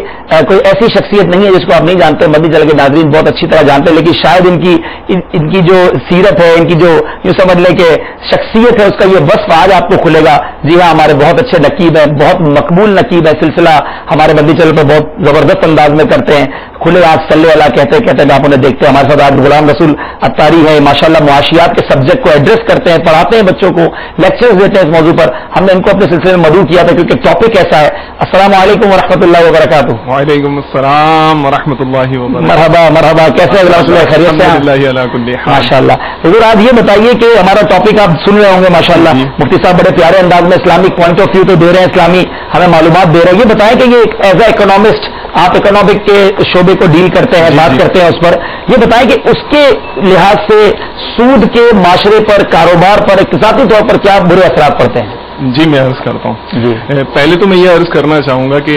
کوئی ایسی شخصیت نہیں ہے جس کو آپ نہیں جانتے. مدنی چینل کے ناظرین بہت اچھی طرح جانتے ہیں، لیکن شاید ان کی جو سیرت ہے، ان کی جو یوں سمجھ لیں کہ شخصیت ہے، اس کا یہ وصف آج آپ کو کھلے گا. جی ہاں، ہمارے بہت اچھے نقیب ہیں، بہت مقبول نقیب ہے، سلسلہ ہمارے مدنی چینل پہ بہت زبردست انداز میں کرتے ہیں. کھلے آج صلی اللہ کہتے ہیں آپ انہیں دیکھتے ہیں. ہمارے ساتھ آج غلام رسول اتاری ہیں، ماشاءاللہ معاشیات کے سبجیکٹ کو ایڈریس کرتے ہیں، پڑھاتے ہیں بچوں کو، لیکچرز دیتے ہیں اس موضوع پر. ہم نے ان کو اپنے سلسلے میں مدعو کیا تھا کیونکہ ٹاپک ایسا ہے. السلام علیکم ورحمۃ اللہ وبرکاتہ. وعلیکم السلام ورحمۃ اللہ وبرکاتہ. مرحبا مرحبا, کیسے ہیں جناب صاحب؟ خیریت سے ہیں؟ ماشاء اللہ. حضور آج یہ بتائیے کہ ہمارا ٹاپک آپ سن رہے ہوں گے ماشاء اللہ, مفتی صاحب بڑے پیارے انداز میں اسلامک پوائنٹ آف ویو تو دے رہے ہیں, اسلامی ہمیں معلومات دے رہے ہیں. یہ بتائیں کہ یہ ایز اے اکنامسٹ آپ اکنامک کے شعبے کو ڈیل کرتے ہیں, بات کرتے ہیں اس پر, یہ بتائیں کہ اس کے لحاظ سے سود کے معاشرے پر, کاروبار پر, اقتصادی طور پر کیا برے اثرات پڑتے ہیں؟ جی میں عرض کرتا ہوں. پہلے تو میں یہ عرض کرنا چاہوں گا کہ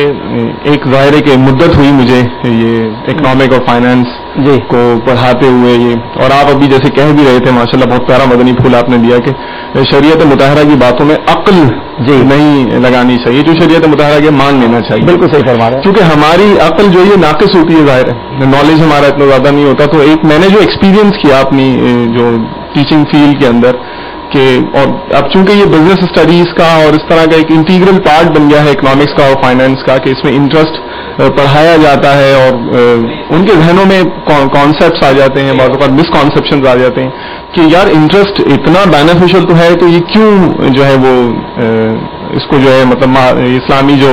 ایک ظاہر ہے کہ مدت ہوئی مجھے یہ اکنامک اور فائنانس کو پڑھاتے ہوئے یہ, اور آپ ابھی جیسے کہہ بھی رہے تھے ماشاءاللہ بہت پیارا مدنی پھول آپ نے دیا کہ شریعت مطہرہ کی باتوں میں عقل نہیں لگانی چاہیے, جو شریعت مطہرہ کے مان لینا چاہیے. بالکل صحیح فرما رہے ہیں. کیونکہ ہماری عقل جو ہے ناقص ہوتی ہے, ظاہر ہے نالج ہمارا اتنا زیادہ نہیں ہوتا. تو ایک میں نے جو ایکسپیرینس کیا اپنی جو ٹیچنگ فیلڈ کے اندر کہ, اور اب چونکہ یہ بزنس اسٹڈیز کا اور اس طرح کا ایک انٹیگرل پارٹ بن گیا ہے اکنامکس کا اور فائنانس کا, کہ اس میں انٹرسٹ پڑھایا جاتا ہے اور ان کے ذہنوں میں کانسیپٹس آ جاتے ہیں, بعض اوقات مس کانسیپشنز آ جاتے ہیں کہ یار انٹرسٹ اتنا بینیفیشل تو ہے تو یہ کیوں جو ہے وہ اس کو جو ہے مطلب اسلامی جو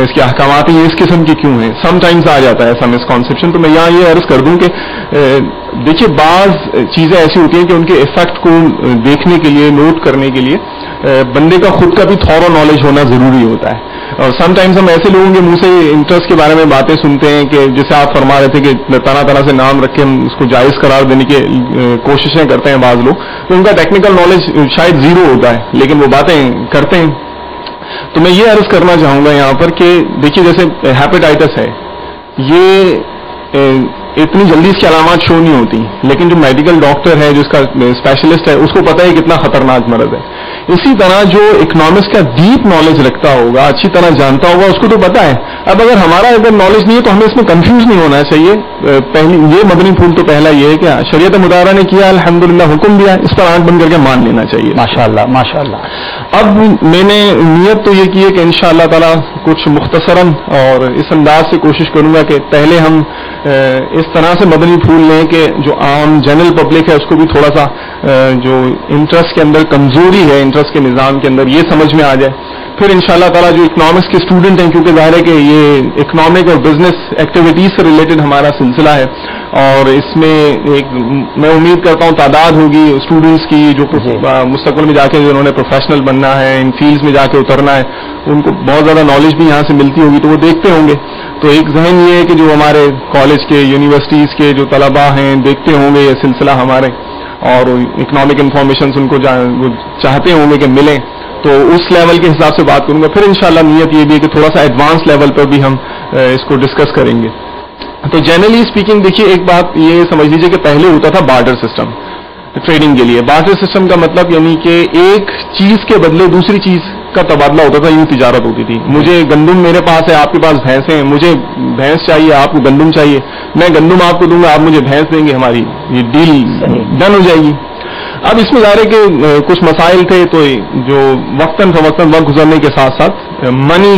اس کے احکامات ہیں یہ اس قسم کے کیوں ہیں. سم ٹائمز آ جاتا ہے ایسا مس کانسیپشن. تو میں یہاں یہ عرض کر دوں کہ دیکھیے بعض چیزیں ایسی ہوتی ہیں کہ ان کے افیکٹ کو دیکھنے کے لیے, نوٹ کرنے کے لیے بندے کا خود کا بھی تھورو نالج ہونا ضروری ہوتا ہے. اور سم ٹائمز ہم ایسے لوگوں کے منہ سے انٹرسٹ کے بارے میں باتیں سنتے ہیں کہ جیسے آپ فرما رہے تھے کہ طرح طرح سے نام رکھ کے ہم اس کو جائز قرار دینے کی کوششیں کرتے ہیں بعض لوگ, تو ان کا ٹیکنیکل نالج شاید زیرو ہوتا ہے لیکن وہ باتیں کرتے ہیں. تو میں یہ عرض کرنا چاہوں گا یہاں پر کہ دیکھیے جیسے ہیپیٹائٹس ہے, یہ اتنی جلدی اس کی علامات شو نہیں ہوتی, لیکن جو میڈیکل ڈاکٹر ہے, جو اس کا اسپیشلسٹ ہے, اس کو پتہ ہے کتنا خطرناک مرض ہے. اسی طرح جو اکنامکس کا ڈیپ نالج رکھتا ہوگا, اچھی طرح جانتا ہوگا, اس کو تو پتہ ہے. اب اگر ہمارا اگر نالج نہیں ہے تو ہمیں اس میں کنفیوز نہیں ہونا چاہیے. پہلی یہ مدنی پھول تو پہلا یہ ہے کہ شریعت مطالعہ نے کیا, الحمدللہ حکم دیا, اس پر آنکھ بند کر کے مان لینا چاہیے. ماشاءاللہ ماشاءاللہ. اب میں نے نیت تو یہ کی ہے کہ انشاءاللہ تعالی کچھ مختصراً اور اس انداز سے کوشش کروں گا کہ پہلے ہم اس طرح سے مدنی پھول لیں کہ جو عام جنرل پبلک ہے اس کو بھی تھوڑا سا جو انٹرسٹ کے اندر کمزوری ہے, انٹرسٹ کے نظام کے اندر, یہ سمجھ میں آ جائے. پھر انشاءاللہ تعالیٰ جو اکنامکس کے اسٹوڈنٹ ہیں, کیونکہ ظاہر ہے کہ یہ اکنامک اور بزنس ایکٹیویٹیز سے ریلیٹڈ ہمارا سلسلہ ہے, اور اس میں ایک میں امید کرتا ہوں تعداد ہوگی اسٹوڈنٹس کی جو مستقبل میں جا کے جنہوں نے پروفیشنل بننا ہے, ان فیلڈز میں جا کے اترنا ہے, ان کو بہت زیادہ نالج بھی یہاں سے ملتی ہوگی, تو وہ دیکھتے ہوں گے. تو ایک ذہن یہ ہے کہ جو ہمارے کالج کے, یونیورسٹیز کے جو طلباء ہیں دیکھتے ہوں گے یہ سلسلہ ہمارے, اور اکنامک انفارمیشنز ان کو چاہتے ہوں گے کہ ملیں, تو اس لیول کے حساب سے بات کروں گا. پھر انشاءاللہ نیت یہ بھی ہے کہ تھوڑا سا ایڈوانس لیول پر بھی ہم اس کو ڈسکس کریں گے. تو جنرلی اسپیکنگ دیکھیے ایک بات یہ سمجھ لیجیے کہ پہلے ہوتا تھا بارٹر سسٹم ٹریڈنگ کے لیے. بارٹر سسٹم کا مطلب یعنی کہ ایک چیز کے بدلے دوسری چیز کا تبادلہ ہوتا تھا, یوں تجارت ہوتی تھی. مجھے گندم میرے پاس ہے, آپ کے پاس بھینسیں ہیں, مجھے بھینس چاہیے, آپ کو گندم چاہیے, میں گندم آپ کو دوں گا, آپ مجھے بھینس دیں گے, ہماری یہ ڈیل ڈن ہو جائے گی. اب اس میں ظاہر ہے کہ کچھ مسائل تھے, تو جو وقتاً فوقتاً وقت گزرنے کے ساتھ ساتھ منی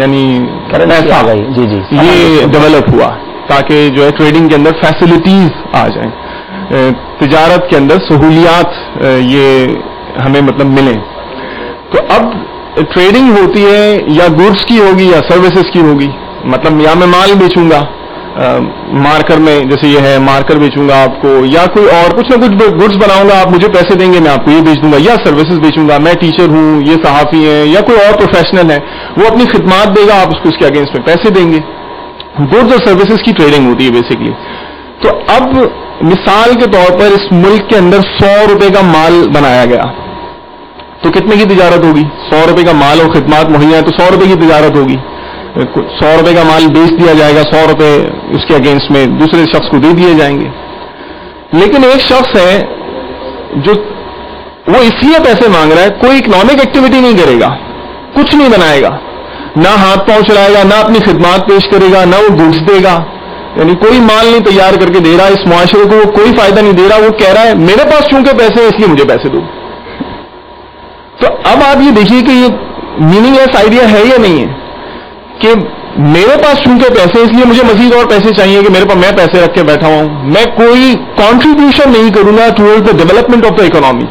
یعنی پیسہ یہ ڈیولپ ہوا تاکہ جو ہے ٹریڈنگ کے اندر فیسلٹیز آ جائیں, تجارت کے اندر سہولیات یہ ہمیں مطلب ملیں. تو اب ٹریڈنگ ہوتی ہے یا گڈس کی ہوگی یا سروسز کی ہوگی, مطلب یا میں مال بیچوں گا مارکر میں, جیسے یہ ہے مارکر بیچوں گا آپ کو, یا کوئی اور کچھ نہ کچھ گڈس بناؤں گا, آپ مجھے پیسے دیں گے, میں آپ کو یہ بیچ دوں گا, یا سروسز بیچوں گا, میں ٹیچر ہوں, یہ صحافی ہیں, یا کوئی اور پروفیشنل ہے, وہ اپنی خدمات دے گا, آپ اس کو اس کے اگینسٹ میں پیسے دیں گے. گڈس اور سروسز کی ٹریڈنگ ہوتی ہے بیسکلی. تو اب مثال کے طور پر اس ملک کے اندر 100 روپے کا مال بنایا گیا, تو کتنے کی تجارت ہوگی؟ 100 روپے کا مال اور خدمات مہیا ہے تو 100 روپے کی تجارت ہوگی. 100 روپے کا مال بیچ دیا جائے گا, 100 روپے اس کے اگینسٹ میں دوسرے شخص کو دے دیے جائیں گے. لیکن ایک شخص ہے جو وہ اس لیے پیسے مانگ رہا ہے, کوئی اکنامک ایکٹیویٹی نہیں کرے گا, کچھ نہیں بنائے گا, نہ ہاتھ پاؤں چلائے گا, نہ اپنی خدمات پیش کرے گا, نہ وہ گڈس دے گا, یعنی کوئی مال نہیں تیار کر کے دے رہا, اس معاشرے کو وہ کوئی فائدہ نہیں دے رہا. وہ کہہ رہا ہے میرے پاس چونکہ پیسے ہیں اس لیے مجھے پیسے دو. تو اب آپ یہ دیکھیے کہ یہ میننگ لیس آئیڈیا ہے یا نہیں ہے کہ میرے پاس چونکہ پیسے اس لیے مجھے مزید اور پیسے چاہیے کہ میرے پاس میں پیسے رکھ کے بیٹھا ہوں, میں کوئی کنٹریبیوشن نہیں کروں گا toward the development of the economy,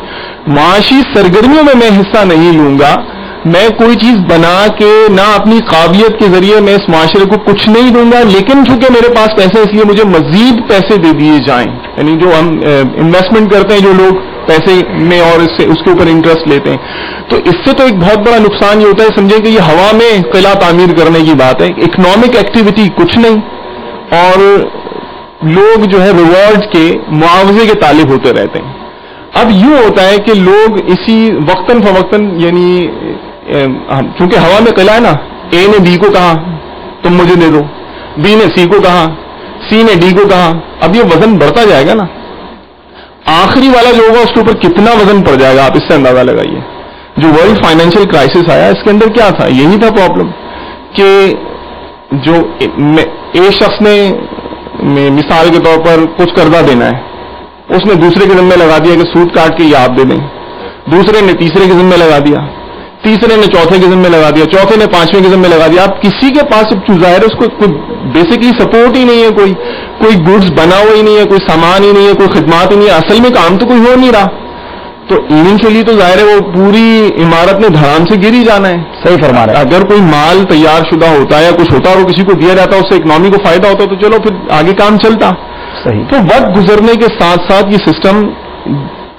معاشی سرگرمیوں میں میں حصہ نہیں لوں گا, میں کوئی چیز بنا کے نہ اپنی قابلیت کے ذریعے میں اس معاشرے کو کچھ نہیں دوں گا، لیکن چونکہ میرے پاس پیسے اس لیے مجھے مزید پیسے دے دیے جائیں. یعنی جو ہم انویسٹمنٹ کرتے ہیں جو لوگ پیسے میں اور اس کے اوپر انٹرسٹ لیتے ہیں، تو اس سے تو ایک بہت بڑا نقصان یہ ہوتا ہے. سمجھیں کہ یہ ہوا میں قلعہ تعمیر کرنے کی بات ہے. اکنامک ایکٹیویٹی کچھ نہیں، اور لوگ جو ہے ریوارڈ کے معاوضے کے طالب ہوتے رہتے ہیں. اب یوں ہوتا ہے کہ لوگ اسی وقتاً فوقتاً، یعنی چونکہ ہوا میں قلعہ ہے نا، اے نے بی کو کہا تم مجھے دے دو، بی نے سی کو کہا، سی نے ڈی کو کہا. اب یہ وزن بڑھتا جائے گا نا، آخری والا جو ہوگا اس کے اوپر کتنا وزن پڑ جائے گا آپ اس سے اندازہ لگائیے. جو ورلڈ فائنینشیل کرائسس آیا اس کے اندر کیا تھا؟ یہی تھا پرابلم کہ جو ایک شخص نے مثال کے طور پر کچھ قرضہ دینا ہے، اس نے دوسرے کے ذمہ لگا دیا کہ سود کاٹ کے یہ آپ دے دیں، دوسرے نے تیسرے کے ذمہ لگا دیا، تیسرے نے چوتھے کے ذمہ لگا دیا، چوتھے نے پانچویں کے ذمہ لگا دیا. اب کسی کے پاس ظاہر ہے اس کو کوئی بیسکلی سپورٹ ہی نہیں ہے، کوئی گڈس بنا ہوا ہی نہیں ہے، کوئی سامان ہی نہیں ہے، کوئی خدمات ہی نہیں ہے، اصل میں کام تو کوئی ہو نہیں رہا. تو انیشلی تو ظاہر ہے وہ پوری عمارت نے دھڑام سے گر ہی جانا ہے. صحیح فرما رہے ہیں. اگر کوئی مال تیار شدہ ہوتا ہے یا کچھ ہوتا اور کسی کو دیا جاتا اس سے اکنامی کو فائدہ ہوتا تو چلو پھر آگے کام چلتا. صحیح. تو وقت گزرنے کے ساتھ ساتھ یہ سسٹم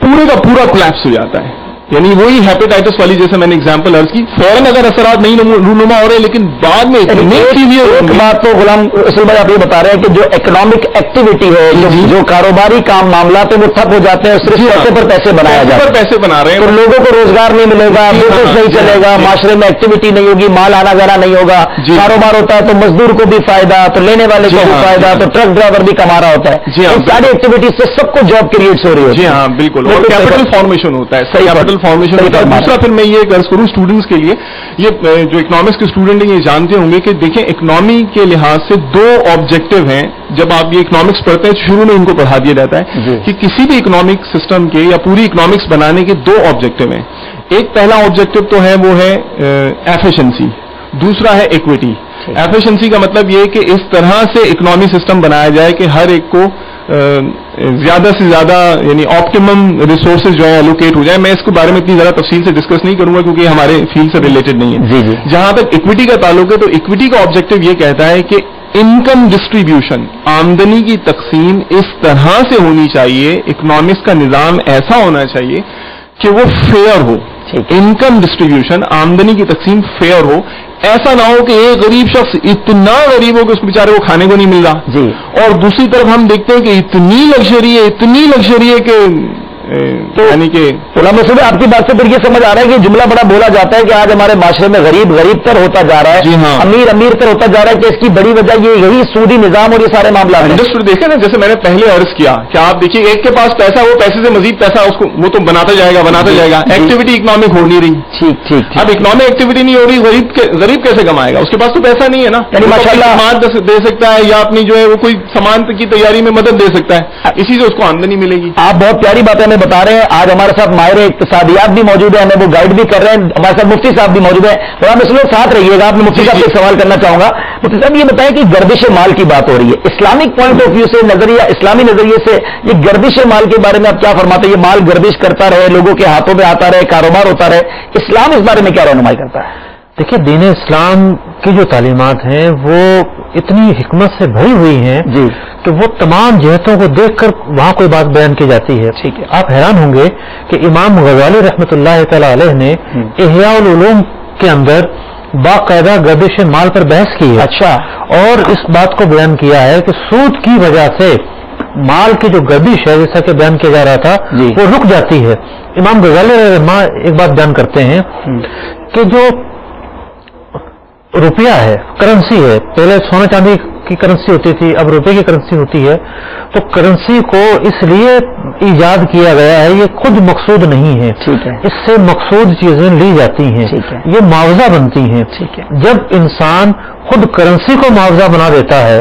پورے کا پورا کولیپس ہو جاتا ہے. یعنی وہی ہیپیٹائٹس والی جیسے میں نے اگزامپل عرض کی، فوراً اگر اثرات نہیں رونما ہو رہے لیکن بعد میں ایک بات تو غلام رسول بھائی آپ یہ بتا رہے ہیں کہ جو اکنامک ایکٹیویٹی ہے، جو کاروباری کام معاملات ہیں وہ ٹھپ ہو جاتے ہیں، صرف پیسے پر پیسے بنایا جاتا ہے، پیسے بنا رہے ہیں، تو لوگوں کو روزگار نہیں ملے گا، بزنس نہیں چلے گا، معاشرے میں ایکٹیویٹی نہیں ہوگی، مال آنا جانا نہیں ہوگا. کاروبار ہوتا ہے تو مزدور کو بھی فائدہ، تو لینے والے کو بھی فائدہ، تو ٹرک ڈرائیور بھی کما رہا ہوتا ہے. ان ساری ایکٹیویٹیز سے سب کو جاب کریٹ ہو رہی ہے. جی ہاں بالکل. اور کیپٹل فارمیشن ہوتا ہے. کیپٹل فارمیشن ہوتا ہے. دوسرا پھر میں یہ عرض کروں اسٹوڈنٹس کے لیے، یہ جو اکنامکس کے اسٹوڈنٹ ہیں یہ جانتے ہوں گے کہ دیکھیں اکنامی کے لحاظ سے دو آبجیکٹو ہیں. جب آپ یہ اکنامکس پڑھتے ہیں شروع میں ان کو پڑھا دیا جاتا ہے کہ کسی بھی اکنامک سسٹم کے یا پوری اکنامکس بنانے کے دو آبجیکٹو ہیں. ایک پہلا آبجیکٹو تو ہے وہ ہے ایفیشنسی، دوسرا ہے ایکویٹی. ایفیشنسی کا مطلب یہ کہ اس طرح سے اکنامی سسٹم بنایا جائے کہ ہر ایک کو زیادہ سے زیادہ یعنی آپٹیمم ریسورسز جو ہے الوکیٹ ہو جائے. میں اس کے بارے میں اتنی زیادہ تفصیل سے ڈسکس نہیں کروں گا کیونکہ یہ ہمارے فیلڈ سے ریلیٹڈ نہیں ہے. جہاں تک ایکویٹی کا تعلق ہے تو ایکویٹی کا آبجیکٹو یہ کہتا ہے کہ انکم ڈسٹریبیوشن، آمدنی کی تقسیم اس طرح سے ہونی چاہیے، اکنامکس کا نظام ایسا ہونا چاہیے کہ وہ فیئر ہو. انکم ڈسٹریبیوشن، آمدنی کی تقسیم فیئر ہو. ایسا نہ ہو کہ ایک غریب شخص اتنا غریب ہو کہ اس بیچارے کو کھانے کو نہیں مل رہا، اور دوسری طرف ہم دیکھتے ہیں کہ اتنی لگژری ہے کہ یعنی کہ غلام رسول آپ کی بات سے پھر یہ سمجھ آ رہا ہے کہ جملہ بڑا بولا جاتا ہے کہ آج ہمارے معاشرے میں غریب تر ہوتا جا رہا ہے. جی ہاں. امیر تر ہوتا جا رہا ہے کہ اس کی بڑی وجہ یہی سودی نظام اور یہ سارے معاملات ہیں. انڈسٹری دیکھیں نا، جیسے میں نے پہلے عرض کیا کہ آپ دیکھیے ایک کے پاس پیسہ، وہ پیسے سے مزید پیسہ اس کو وہ تو بناتا جائے گا. ایکٹیویٹی اکنامک ہو نہیں رہی. ٹھیک. اب اکنامک ایکٹیویٹی نہیں ہو رہی، غریب کیسے کمائے گا؟ اس کے پاس تو پیسہ نہیں ہے نا. یعنی ماشاءاللہ سامان دے سکتا ہے یا اپنی جو ہے وہ کوئی سامان کی تیاری میں مدد دے سکتا ہے، اسی سے اس کو آمدنی ملے گی. آپ بہت پیاری باتیں ہمیں بتا رہے ہیں. آج ہمارے ساتھ ماہر اقتصادیات بھی موجود ہیں، ہمیں وہ گائیڈ بھی کر رہے ہیں. ہمارے ساتھ مفتی صاحب بھی موجود ہیں. غلام رسول ساتھ رہیے گا. آپ نے مفتی صاحب سے سوال کرنا چاہوں گا. مفتی صاحب یہ بتائیں کہ گردش مال کی بات ہو رہی ہے، اسلامک پوائنٹ آف ویو سے اسلامی نظریے سے یہ گردش مال کے بارے میں آپ کیا فرماتے ہیں؟ یہ مال گردش کرتا رہے، لوگوں کے ہاتھوں میں آتا رہے، کاروبار ہوتا رہے، اسلام اس بارے میں کیا رہنمائی کرتا ہے؟ دیکھیے دین اسلام کی جو تعلیمات ہیں وہ اتنی حکمت سے بھری ہوئی ہیں کہ وہ تمام جہتوں کو دیکھ کر وہاں کوئی بات بیان کی جاتی ہے. ٹھیک ہے. آپ حیران ہوں گے کہ امام غزالی رحمۃ اللہ تعالی علیہ نے احیاء العلوم کے اندر باقاعدہ گردش مال پر بحث کی ہے. اچھا. اور اس بات کو بیان کیا ہے کہ سود کی وجہ سے مال کی جو گردش ہے جیسا کہ بیان کیا جا رہا تھا وہ رک جاتی ہے. امام غزالی رحمہ ایک بات بیان کرتے ہیں کہ جو روپیہ ہے، کرنسی ہے، پہلے سونے چاندی کی کرنسی ہوتی تھی، اب روپے کی کرنسی ہوتی ہے. تو کرنسی کو اس لیے ایجاد کیا گیا ہے، یہ خود مقصود نہیں ہے. ٹھیک ہے. اس سے مقصود چیزیں لی جاتی ہیں، یہ معاوضہ بنتی ہیں. ٹھیک ہے. جب انسان خود کرنسی کو معاوضہ بنا دیتا ہے،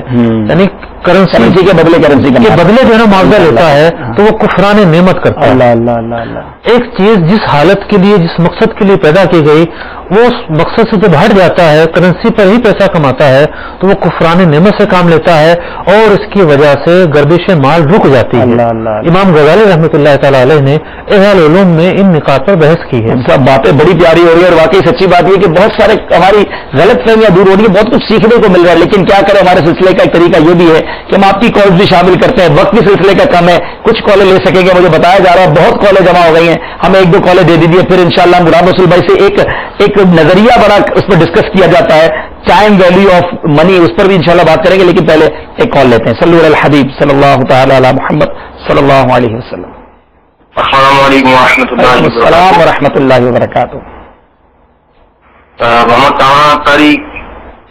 یعنی کرنسی کے بدلے کرنسی کے بدلے جو ہے نا معاوضہ لیتا ہے، تو وہ کفران نعمت کرتا ہے۔ اللہ اللہ اللہ اللہ۔ ایک چیز جس حالت کے لیے، جس مقصد کے لیے پیدا کی گئی، وہ اس مقصد سے جب ہٹ جاتا ہے، کرنسی پر ہی پیسہ کماتا ہے، تو وہ کفران نعمت سے کام لیتا ہے، اور اس کی وجہ سے گردش مال رک جاتی ہے۔ اللہ اللہ۔ امام غزالی رحمۃ اللہ تعالی علیہ نے احیاء العلوم میں ان نکات پر بحث کی ہے۔ سب باتیں بڑی پیاری ہو رہی ہے، اور واقعی سچی بات یہ کہ بہت سارے ہماری غلط فہمیاں دور ہو رہی ہیں، بہت کچھ سیکھنے کو مل رہا ہے، لیکن کیا کریں، ہمارے سلسلے کا ایک طریقہ یہ بھی ہے کہ ہم آپ کی کالز بھی شامل کرتے ہیں، وقت بھی سلسلے کا کم ہے، کچھ کالیں لے سکیں گے، مجھے بتایا جا رہا ہے بہت کالیں جمع ہو گئی ہیں، ہمیں ایک دو کالیں دے دیجیے، پھر انشاءاللہ مراد رسول بھائی سے ایک نظریہ بڑا اس پر ڈسکس کیا جاتا ہے، ٹائم ویلیو آف منی، اس پر بھی انشاءاللہ بات کریں گے، لیکن پہلے ایک کال لیتے ہیں۔ صلو علی الحبیب صلی اللہ تعالی علی محمد صلی اللہ علیہ وسلم۔ السلام علیکم ورحمۃ اللہ وبرکاتہ۔ السلام ورحمۃ اللہ وبرکاتہ۔ محمد تاریخ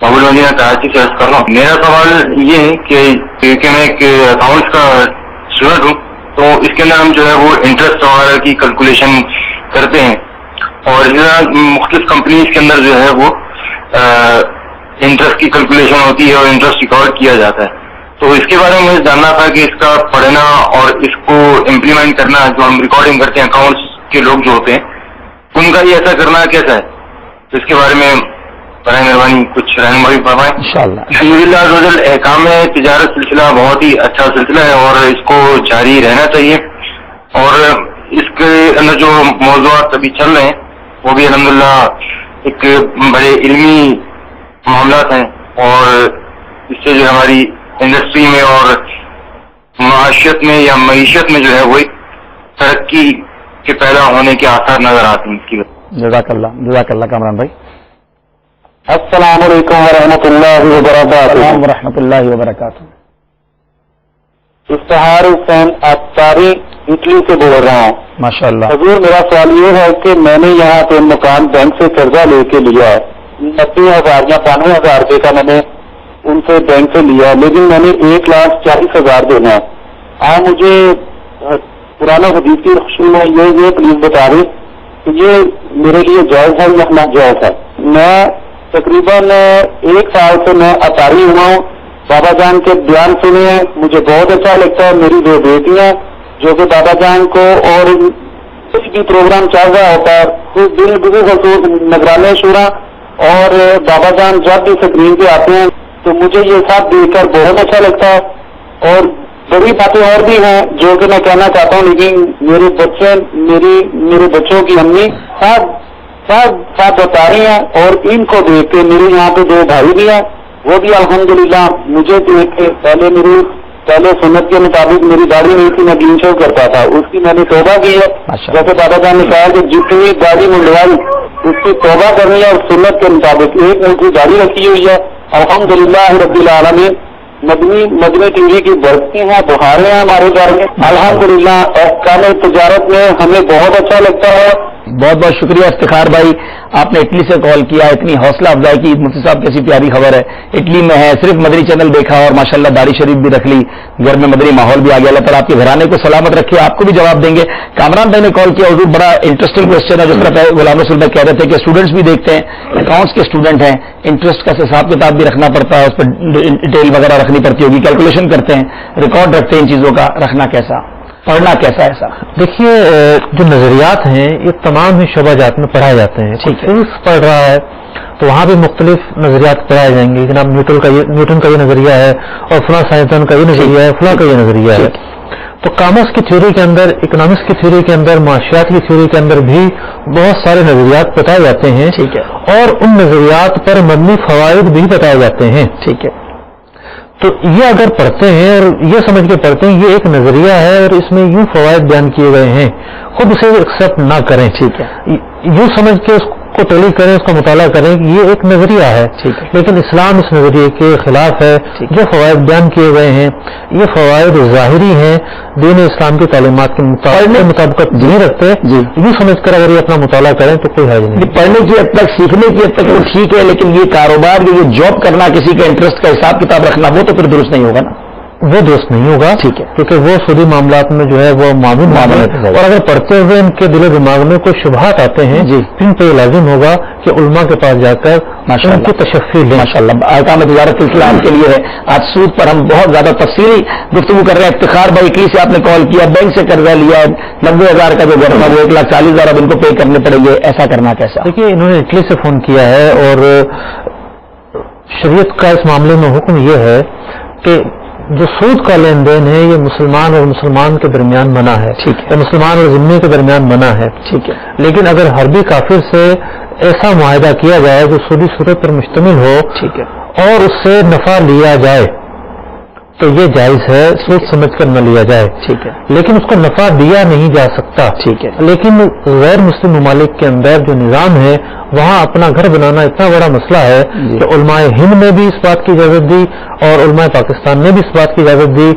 بابل مدینہ کراچی سے عرض کر رہا ہوں۔ میرا سوال یہ ہے کہ میں ایک اکاؤنٹس کا اسٹوڈنٹ ہوں، تو اس کے اندر ہم جو ہے وہ انٹرسٹ وغیرہ کی کیلکولیشن کرتے ہیں، اور اس طرح مختلف کمپنیز کے اندر جو ہے وہ انٹرسٹ کی کیلکولیشن ہوتی ہے اور انٹرسٹ ریکارڈ کیا جاتا ہے۔ تو اس کے بارے میں مجھے جاننا تھا کہ اس کا پڑھنا اور اس کو امپلیمنٹ کرنا، جو ہم ریکارڈنگ کرتے ہیں اکاؤنٹس کے لوگ جو ہوتے ہیں، ان کا یہ ایسا کرنا کیسا ہے، تو اس کے بارے میں برائے مہربانی کچھ رہنمائی فرمائیں انشاءاللہ۔ الحمدللہ عزوجل احکام تجارت سلسلہ بہت ہی اچھا سلسلہ ہے، اور اس کو جاری رہنا چاہیے، اور اس کے اندر جو موضوعات ابھی چل رہے ہیں وہ بھی الحمدللہ ایک بڑے علمی معاملات ہیں، اور اس سے جو ہماری انڈسٹری میں اور معاشیت میں یا معیشت میں جو ہے وہ ایک ترقی کے پیدا ہونے کے آثار نظر آتے ہیں اس کی۔ جزاک اللہ کامران بھائی۔ السلام علیکم ورحمۃ اللہ وبرکاتہ۔ السلام ورحمۃ اللہ وبرکاتہ۔ استہار حسین اتاری اٹلی سے بول رہا ہوں۔ ماشاء اللہ۔ حضور میرا سوال یہ ہے کہ میں نے یہاں پہ مکان بینک سے قرضہ لے کے لیا ہے، 90,000 یا 92,000 روپے کا میں نے ان سے بینک سے لیا، لیکن میں نے 1,40,000 دینا ہے۔ آپ مجھے پرانا حدیث کی روشنی میں یہ پلیز بتا دیں کہ یہ میرے لیے جائز ہے یا ناجائز ہے۔ میں تقریباً 1 سال سے میں اتاری ہوا ہوں، بابا جان کے بیان سنے ہیں، مجھے بہت اچھا لگتا ہے۔ میری 2 بیٹیاں جو کہ بابا جان کو اور کچھ بھی پروگرام چل رہا ہوتا ہے خود دل بزو خصوص نگران شورا اور بابا جان جب بھی اسکرین پہ آتے ہیں تو مجھے یہ سب دیکھ کر بہت اچھا لگتا ہے، اور بڑی باتیں اور بھی ہیں جو کہ میں کہنا چاہتا ہوں، لیکن میرے بچے میرے بچوں کی امی سب بتا رہی ہیں، اور ان کو دیکھ کے میرے یہاں پہ 2 بھائی بھی ہیں، وہ بھی الحمدللہ مجھے دیکھ کے پہلے سنت کے مطابق میری گاڑی نہیں تھی، میں دین شو کرتا تھا، اس کی میں نے توبہ کی ہے، جیسے بابا جان نے کہا کہ جتنی گاڑی منڈوائی اس کی توبہ کرنی ہے، اور سنت کے مطابق ایک منٹ کی گاڑی رکھی ہوئی ہے۔ الحمدللہ رب العالمین، مدنی ٹی وی کی برکتیں ہیں، بہاریں ہیں ہمارے گھر میں الحمدللہ۔ احکام تجارت میں ہمیں بہت اچھا لگتا ہے۔ بہت بہت شکریہ افتخار بھائی، آپ نے اٹلی سے کال کیا، اتنی حوصلہ افزائی کی، مفتی صاحب کیسی پیاری خبر ہے، اٹلی میں ہے، صرف مدنی چینل دیکھا اور ماشاءاللہ داڑھی شریف بھی رکھ لی، گھر میں مدنی ماحول بھی آ گیا۔ اللہ تعالیٰ آپ کے گھرانے کو سلامت رکھے، آپ کو بھی جواب دیں گے۔ کامران بھائی نے کال کیا، حضور بڑا انٹرسٹنگ کوشچن ہے، جس طرح غلام رسول بھائی کہہ رہے تھے کہ اسٹوڈنٹس بھی دیکھتے ہیں، اکاؤنٹس کے اسٹوڈنٹ ہیں، انٹرسٹ کا حساب کتاب بھی رکھنا پڑتا ہے، اس پر ڈیٹیل وغیرہ رکھنی پڑتی ہوگی، کیلکولیشن کرتے ہیں، ریکارڈ رکھتے ہیں ان چیزوں کا، رکھنا کیسا، پڑھنا کیسا ایسا؟ دیکھیے جو نظریات ہیں یہ تمام ہی شعبہ جات میں پڑھائے جاتے ہیں۔ فزکس پڑھ رہا ہے تو وہاں بھی مختلف نظریات پڑھائے جائیں گے، جناب نیوٹن کا یہ نظریہ ہے، اور فلاں سائنسدان کا یہ نظریہ ہے، فلاں کا یہ نظریہ ہے۔ تو کامرس کی تھیوری کے اندر، اکنامکس کی تھیوری کے اندر، معاشیات کی تھیوری کے اندر بھی بہت سارے نظریات بتائے جاتے ہیں، ٹھیک ہے، اور ان نظریات پر مبنی فوائد بھی بتائے جاتے ہیں، ٹھیک ہے۔ تو یہ اگر پڑھتے ہیں اور یہ سمجھ کے پڑھتے ہیں یہ ایک نظریہ ہے اور اس میں یوں فوائد بیان کیے گئے ہیں، خود اسے ایکسپٹ نہ کریں، ٹھیک ہے، یوں سمجھ کے اس کو ٹیلی کریں، اس کا مطالعہ کریں کہ یہ ایک نظریہ ہے، لیکن اسلام اس نظریے کے خلاف ہے۔ جو فوائد بیان کیے گئے ہیں یہ فوائد ظاہری ہیں، دین اسلام کی تعلیمات کے مطابقت نہیں رکھتے، یوں سمجھ کر اگر یہ اپنا مطالعہ کریں تو کوئی حرج نہیں۔ پڑھنے کی حد تک، سیکھنے کی حد تک وہ ٹھیک ہے، لیکن یہ کاروبار یہ جاب کرنا، کسی کا انٹرسٹ کا حساب کتاب رکھنا، وہ تو پھر درست نہیں ہوگا نا۔ وہ درست نہیں ہوگا، ٹھیک ہے، کیونکہ وہ سودی معاملات میں جو ہے وہ معمول ہے، اور اگر پڑھتے ہوئے ان کے دل و دماغ میں کوئی شبہات آتے ہیں جی، ان پہ لازم ہوگا کہ علماء کے پاس جا کر ان کی تشفی لیں۔ ماشاء اللہ احکام تجارت سلسلہ آپ کے لیے ہے۔ آج سود پر ہم بہت زیادہ تفصیلی گفتگو کر رہے ہیں۔ افتخار بھائی اٹلی سے آپ نے کال کیا، بینک سے قرضہ لیا 90,000 کا جو گھر تھا وہ 1,40,000 اب ان کو پے کرنے پڑیں گے، ایسا کرنا کیسا؟ دیکھیے انہوں نے اٹلی سے فون کیا ہے، اور شریعت کا اس معاملے میں حکم یہ ہے کہ جو سود کا لین دین ہے یہ مسلمان اور مسلمان کے درمیان منع ہے، یا مسلمان اور ذمے کے درمیان منع ہے، ٹھیک ہے، لیکن اگر حربی کافر سے ایسا معاہدہ کیا جائے جو سودی صورت پر مشتمل ہو، ٹھیک ہے، اور اس سے نفع لیا جائے تو یہ جائز ہے، سوچ سمجھ کر نہ لیا جائے، ٹھیک ہے، لیکن اس کو نفع دیا نہیں جا سکتا، ٹھیک ہے، لیکن غیر مسلم ممالک کے اندر جو نظام ہے وہاں اپنا گھر بنانا اتنا بڑا مسئلہ ہے کہ علماء ہند نے بھی اس بات کی اجازت دی اور علماء پاکستان نے بھی اس بات کی اجازت دی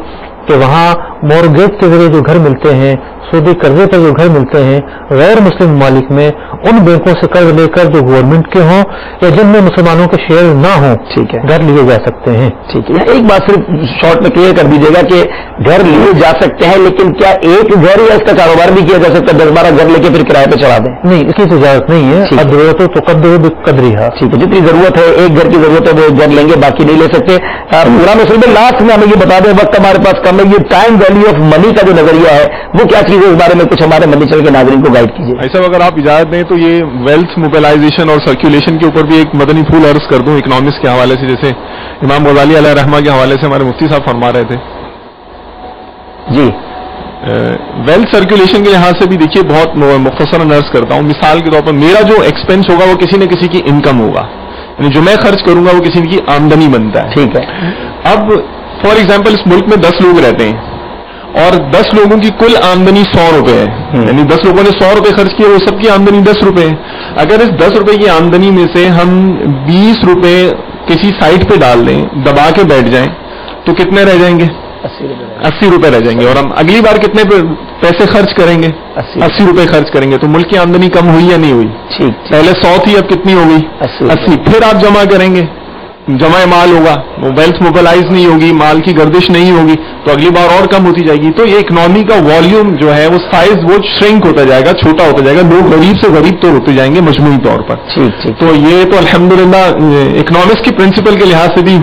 کہ وہاں مورگیج کے ذریعے جو گھر ملتے ہیں، سودی قرضے پر جو گھر ملتے ہیں غیر مسلم ممالک میں، ان بینکوں سے قرض لے کر جو گورنمنٹ کے ہوں یا جن میں مسلمانوں کے شیئر نہ ہوں، ٹھیک ہے، گھر لیے جا سکتے ہیں۔ ٹھیک ہے، ایک بات صرف شارٹ میں کلیئر کر دیجیے گا کہ گھر لیے جا سکتے ہیں، لیکن کیا ایک گھر یا اس کا کاروبار بھی کیا جا سکتا ہے؟ 10-12 گھر لے کے پھر کرایہ پہ چڑھا دیں؟ نہیں، اس کی اجازت نہیں ہے، اب ضرورت ہو تو قدریہ، ٹھیک ہے، جتنی ضرورت ہے ایک گھر کی ضرورت ہے وہ ایک گھر لیں گے، باقی نہیں لے سکتے۔ پورا مسئلہ لاسٹ میں ہمیں یہ بتا دیں، وقت ہمارے پاس کم ہے، یہ ٹائم ویلیو آف منی کا جو نظریہ ہے وہ کیا چیز ہے؟ اس بارے میں کچھ ہمارے منی چل کے ناظرین کو گائیڈ کیجیے۔ ایسا اگر آپ اجازت دیں تو یہ ویلتھ موبلائزیشن اور سرکولیشن کے اوپر بھی ایک مدنی پھول عرض کر دوں اکنامکس کے حوالے سے، جیسے امام غزالی علیہ رحمہ کے حوالے سے ہمارے مفتی صاحب فرما رہے تھے جی، ویلتھ سرکولیشن کے لحاظ سے بھی دیکھیے بہت مختصراً عرض کرتا ہوں۔ مثال کے طور پر میرا جو ایکسپینس ہوگا وہ کسی نہ کسی کی انکم ہوگا، یعنی جو میں خرچ کروں گا وہ کسی کی آمدنی بنتا ہے، ٹھیک ہے۔ اب فار ایگزامپل اس ملک میں 10 لوگ رہتے ہیں اور 10 لوگوں کی کل آمدنی 100 روپے ہے، یعنی 10 لوگوں نے 100 روپے خرچ کیے، وہ سب کی آمدنی 10 روپے ہے۔ اگر اس 10 روپے کی آمدنی میں سے ہم 20 روپے کسی سائٹ پہ ڈال دیں، دبا کے بیٹھ جائیں، تو کتنے رہ جائیں گے؟ 80 روپے رہ جائیں گے، اور ہم اگلی بار کتنے پیسے خرچ کریں گے؟ 80 روپے خرچ کریں گے، تو ملک کی آمدنی کم ہوئی یا نہیں ہوئی؟ پہلے 100 تھی، اب کتنی ہو گئی؟ 80۔ پھر آپ جمع کریں گے، جمع مال ہوگا، وہ ویلتھ موبلائز نہیں ہوگی، مال کی گردش نہیں ہوگی، تو اگلی بار اور کم ہوتی جائے گی۔ تو یہ اکنامی کا والیوم جو ہے وہ سائز وہ شرنک ہوتا جائے گا، چھوٹا ہوتا جائے گا، لوگ غریب سے غریب تو ہوتے جائیں گے مجموعی طور پر۔ تو یہ تو الحمدللہ اکنامکس کی پرنسپل کے لحاظ سے بھی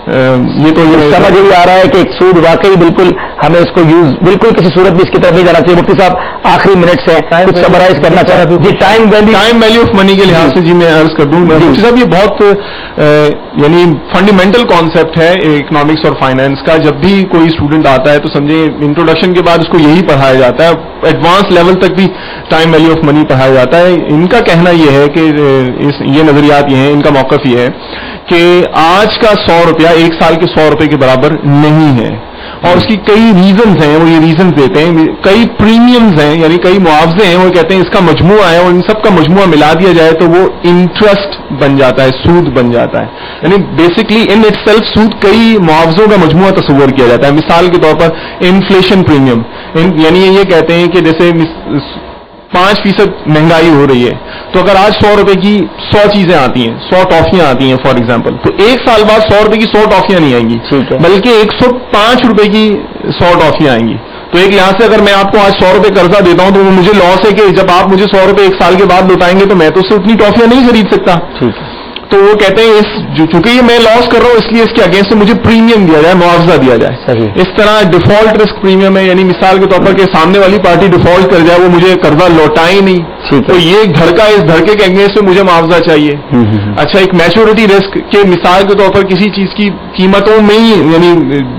یہ تو یہ سمجھ بھی آ رہا ہے کہ ایک سود واقعی بالکل ہمیں اس کو یوز بالکل کسی صورت بھی اس کی طرف نہیں جانا چاہیے۔ مفتی صاحب آخری منٹ سے کچھ سمرائز کرنا چاہ رہا ہوں۔ ٹائم ویلیو آف منی کے لحاظ سے جی میں عرض کر دوں، مفتی صاحب یہ بہت یعنی فنڈامنٹل کانسیپٹ ہے اکنامکس اور فائنانس کا۔ جب بھی کوئی اسٹوڈنٹ آتا ہے تو سمجھے انٹروڈکشن کے بعد اس کو یہی پڑھایا جاتا ہے، ایڈوانس لیول تک بھی ٹائم ویلیو آف منی پڑھایا جاتا ہے۔ ان کا کہنا یہ ہے کہ یہ نظریات یہ ہیں، ان کا موقف یہ ہے کہ آج کا 100 روپیہ ایک سال کے 100 روپے کے برابر نہیں ہے، اور اس کی کئی ریزنز ہیں، وہ یہ ریزنز دیتے ہیں، کئی پریمیمز ہیں، یعنی کئی معاوضے ہیں، وہ کہتے ہیں اس کا مجموعہ ہے، اور ان سب کا مجموعہ ملا دیا جائے تو وہ انٹرسٹ بن جاتا ہے، سود بن جاتا ہے۔ یعنی بیسکلی ان اٹ سیلف سود کئی معاوضوں کا مجموعہ تصور کیا جاتا ہے۔ مثال کے طور پر انفلیشن پریمیم، یعنی یہ کہتے ہیں کہ جیسے 5% مہنگائی ہو رہی ہے، تو اگر آج 100 روپے کی 100 چیزیں آتی ہیں، 100 ٹافیاں آتی ہیں فار ایگزامپل، تو ایک سال بعد 100 روپے کی 100 ٹافیاں نہیں آئیں گی، بلکہ 105 روپے کی 100 ٹافیاں آئیں گی۔ تو ایک لحاظ سے اگر میں آپ کو آج 100 روپے قرضہ دیتا ہوں تو وہ مجھے لاس ہے کہ جب آپ مجھے 100 روپے ایک سال کے بعد لوٹائیں گے تو میں تو اس سے اتنی ٹافیاں نہیں خرید سکتا۔ تو وہ کہتے ہیں چونکہ یہ میں لاس کر رہا ہوں اس لیے اس کے اگینسٹ سے مجھے پریمیم دیا جائے، معاوضہ دیا جائے۔ اس طرح ڈیفالٹ رسک پریمیم ہے، یعنی مثال کے طور پر کہ سامنے والی پارٹی ڈیفالٹ کر جائے، وہ مجھے قرضہ لوٹائے نہیں، تو یہ دھڑکا، اس دھڑکے کے اگینسٹ سے مجھے معاوضہ چاہیے۔ اچھا، ایک میچورٹی رسک کہ مثال کے طور پر کسی چیز کی قیمتوں میں ہی، یعنی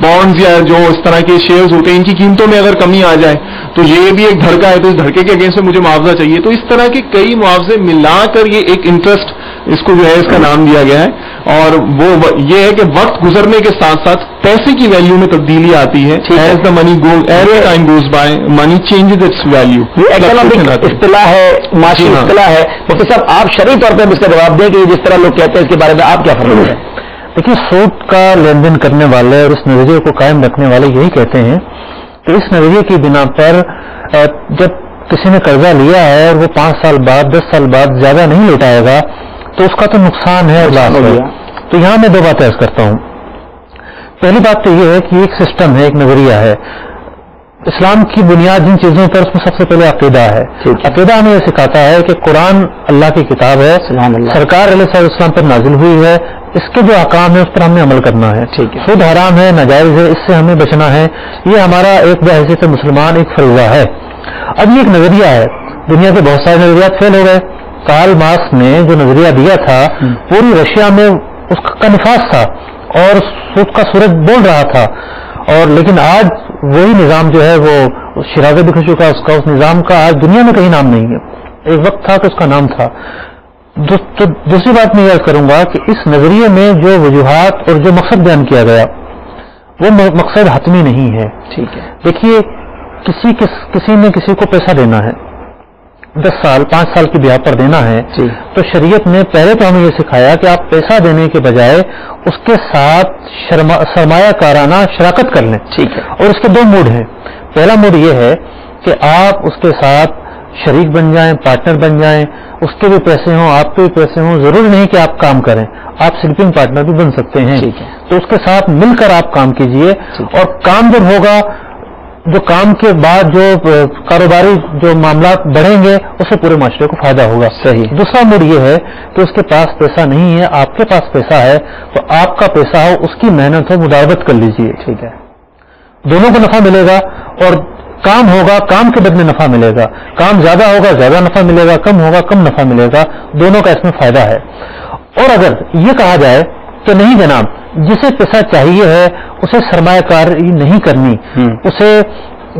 بانڈز یا جو اس طرح کے شیئرز ہوتے ہیں ان کی قیمتوں میں اگر کمی آ جائے تو یہ بھی ایک دھڑکا ہے، تو اس دھڑکے کے اگینسٹ سے مجھے معاوضہ چاہیے۔ تو اس طرح کے کئی معاوضے ملا کر یہ ایک انٹرسٹ اس کو جو ہے اس کا نام دیا گیا ہے، اور وہ یہ ہے کہ وقت گزرنے کے ساتھ ساتھ پیسے کی ویلیو میں تبدیلی آتی ہے۔ As the money goes, as time goes by, money changes its value. یہ اکنامک اصطلاح ہے، معاشی اصطلاح ہے۔ مفتی صاحب آپ شرعی طور پر اس کا جواب دیں کہ جس طرح لوگ کہتے ہیں اس کے بارے میں آپ کیا فرماتے ہیں؟ دیکھیے، سود کا لین دین کرنے والے اور اس نظریے کو قائم رکھنے والے یہی کہتے ہیں کہ اس نظریے کی بنا پر جب کسی نے قرضہ لیا ہے اور وہ 5 سال بعد 10 سال بعد زیادہ نہیں لوٹائے گا تو اس کا تو نقصان ہے اور لاس ہے۔ تو یہاں میں 2 باتیں عرض کرتا ہوں پہلی بات تو یہ ہے کہ ایک سسٹم ہے، ایک نظریہ ہے. اسلام کی بنیاد جن چیزوں پر، اس میں سب سے پہلے عقیدہ ہے. عقیدہ ہمیں یہ سکھاتا ہے کہ قرآن اللہ کی کتاب ہے، سرکار علیہ السلام پر نازل ہوئی ہے، اس کے جو احکام ہے اس پر ہمیں عمل کرنا ہے. سود حرام ہے، ناجائز ہے، اس سے ہمیں بچنا ہے. یہ ہمارا ایک بحیثیت مسلمان ایک فریضہ ہے. اب یہ ایک نظریہ ہے. دنیا کے بہت سارے نظریات فیل ہو گئے. کارل مارکس نے جو نظریہ دیا تھا پوری رشیا میں اس کا نفاذ تھا اور سود کا سورج بول رہا تھا، اور لیکن آج وہی نظام جو ہے وہ شرازہ دکھ چکا اس کا. اس نظام کا آج دنیا میں کہیں نام نہیں ہے. ایک وقت تھا کہ اس کا نام تھا. تو دوسری بات میں یہ کروں گا کہ اس نظریے میں جو وجوہات اور جو مقصد بیان کیا گیا وہ مقصد حتمی نہیں ہے. ٹھیک ہے، دیکھیے کسی نے کسی کو پیسہ دینا ہے، 10 سال 5 سال کی بیاہ پر دینا ہے، تو شریعت نے پہلے تو ہمیں یہ سکھایا کہ آپ پیسہ دینے کے بجائے اس کے ساتھ سرمایہ کارانہ شراکت کر لیں. ٹھیک ہے، اور اس کے 2 موڈ ہیں. پہلا موڈ یہ ہے کہ آپ اس کے ساتھ شریک بن جائیں، پارٹنر بن جائیں، اس کے بھی پیسے ہوں، آپ کے بھی پیسے ہوں. ضروری نہیں کہ آپ کام کریں، آپ سلیپنگ پارٹنر بھی بن سکتے ہیں. تو اس کے ساتھ مل کر آپ کام کیجئے، اور کام جب ہوگا، جو کام کے بعد جو کاروباری جو معاملات بڑھیں گے اس سے پورے معاشرے کو فائدہ ہوگا. صحیح. دوسرا موڈ یہ ہے کہ اس کے پاس پیسہ نہیں ہے، آپ کے پاس پیسہ ہے، تو آپ کا پیسہ ہو، اس کی محنت ہو، مداوت کر لیجئے. ٹھیک ہے، دونوں کو نفع ملے گا، اور کام ہوگا، کام کے بدلے نفع ملے گا. کام زیادہ ہوگا، زیادہ نفع ملے گا، کم ہوگا، کم نفع ملے گا. دونوں کا اس میں فائدہ ہے. اور اگر یہ کہا جائے کہ نہیں جناب، جسے پیسہ چاہیے ہے اسے سرمایہ کاری نہیں کرنی، اسے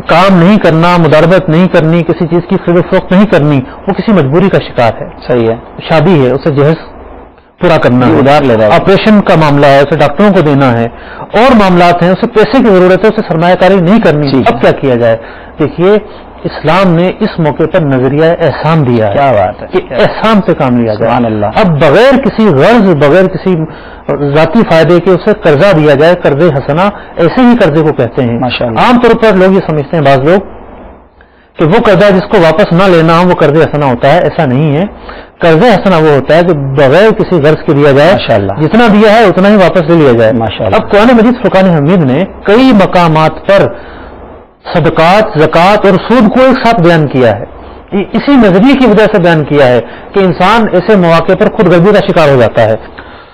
کام نہیں کرنا، مداربت نہیں کرنی، کسی چیز کی خرید و فروخت نہیں کرنی، وہ کسی مجبوری کا شکار ہے. صحیح ہے، شادی ہے، اسے جہیز پورا کرنا ہے، ادھار لے رہا ہے، آپریشن کا معاملہ ہے، اسے ڈاکٹروں کو دینا ہے، اور معاملات ہیں، اسے پیسے کی ضرورت ہے، اسے سرمایہ کاری نہیں کرنی. اب کیا کیا جائے؟ دیکھیے، اسلام نے اس موقع پر نظریہ احسان دیا ہے. کیا بات ہے، کہ احسان سے کام لیا جائے. سبحان اللہ. اب بغیر کسی غرض، بغیر کسی ذاتی فائدے کے اسے قرضہ دیا جائے. قرض حسنہ ایسے ہی قرضے کو کہتے ہیں. عام طور پر لوگ یہ سمجھتے ہیں، بعض لوگ، کہ وہ قرضہ جس کو واپس نہ لینا ہو وہ قرض حسنہ ہوتا ہے. ایسا نہیں ہے. قرض حسنہ وہ ہوتا ہے کہ بغیر کسی غرض کے دیا جائے، جتنا دیا ہے اتنا ہی واپس لے لیا جائے. اب قرآن مجید فرقان حمید نے کئی مقامات پر صدقات، زکوٰۃ اور سود کو ایک ساتھ بیان کیا ہے. اسی نظریے کی وجہ سے بیان کیا ہے کہ انسان ایسے مواقع پر خود غرضی کا شکار ہو جاتا ہے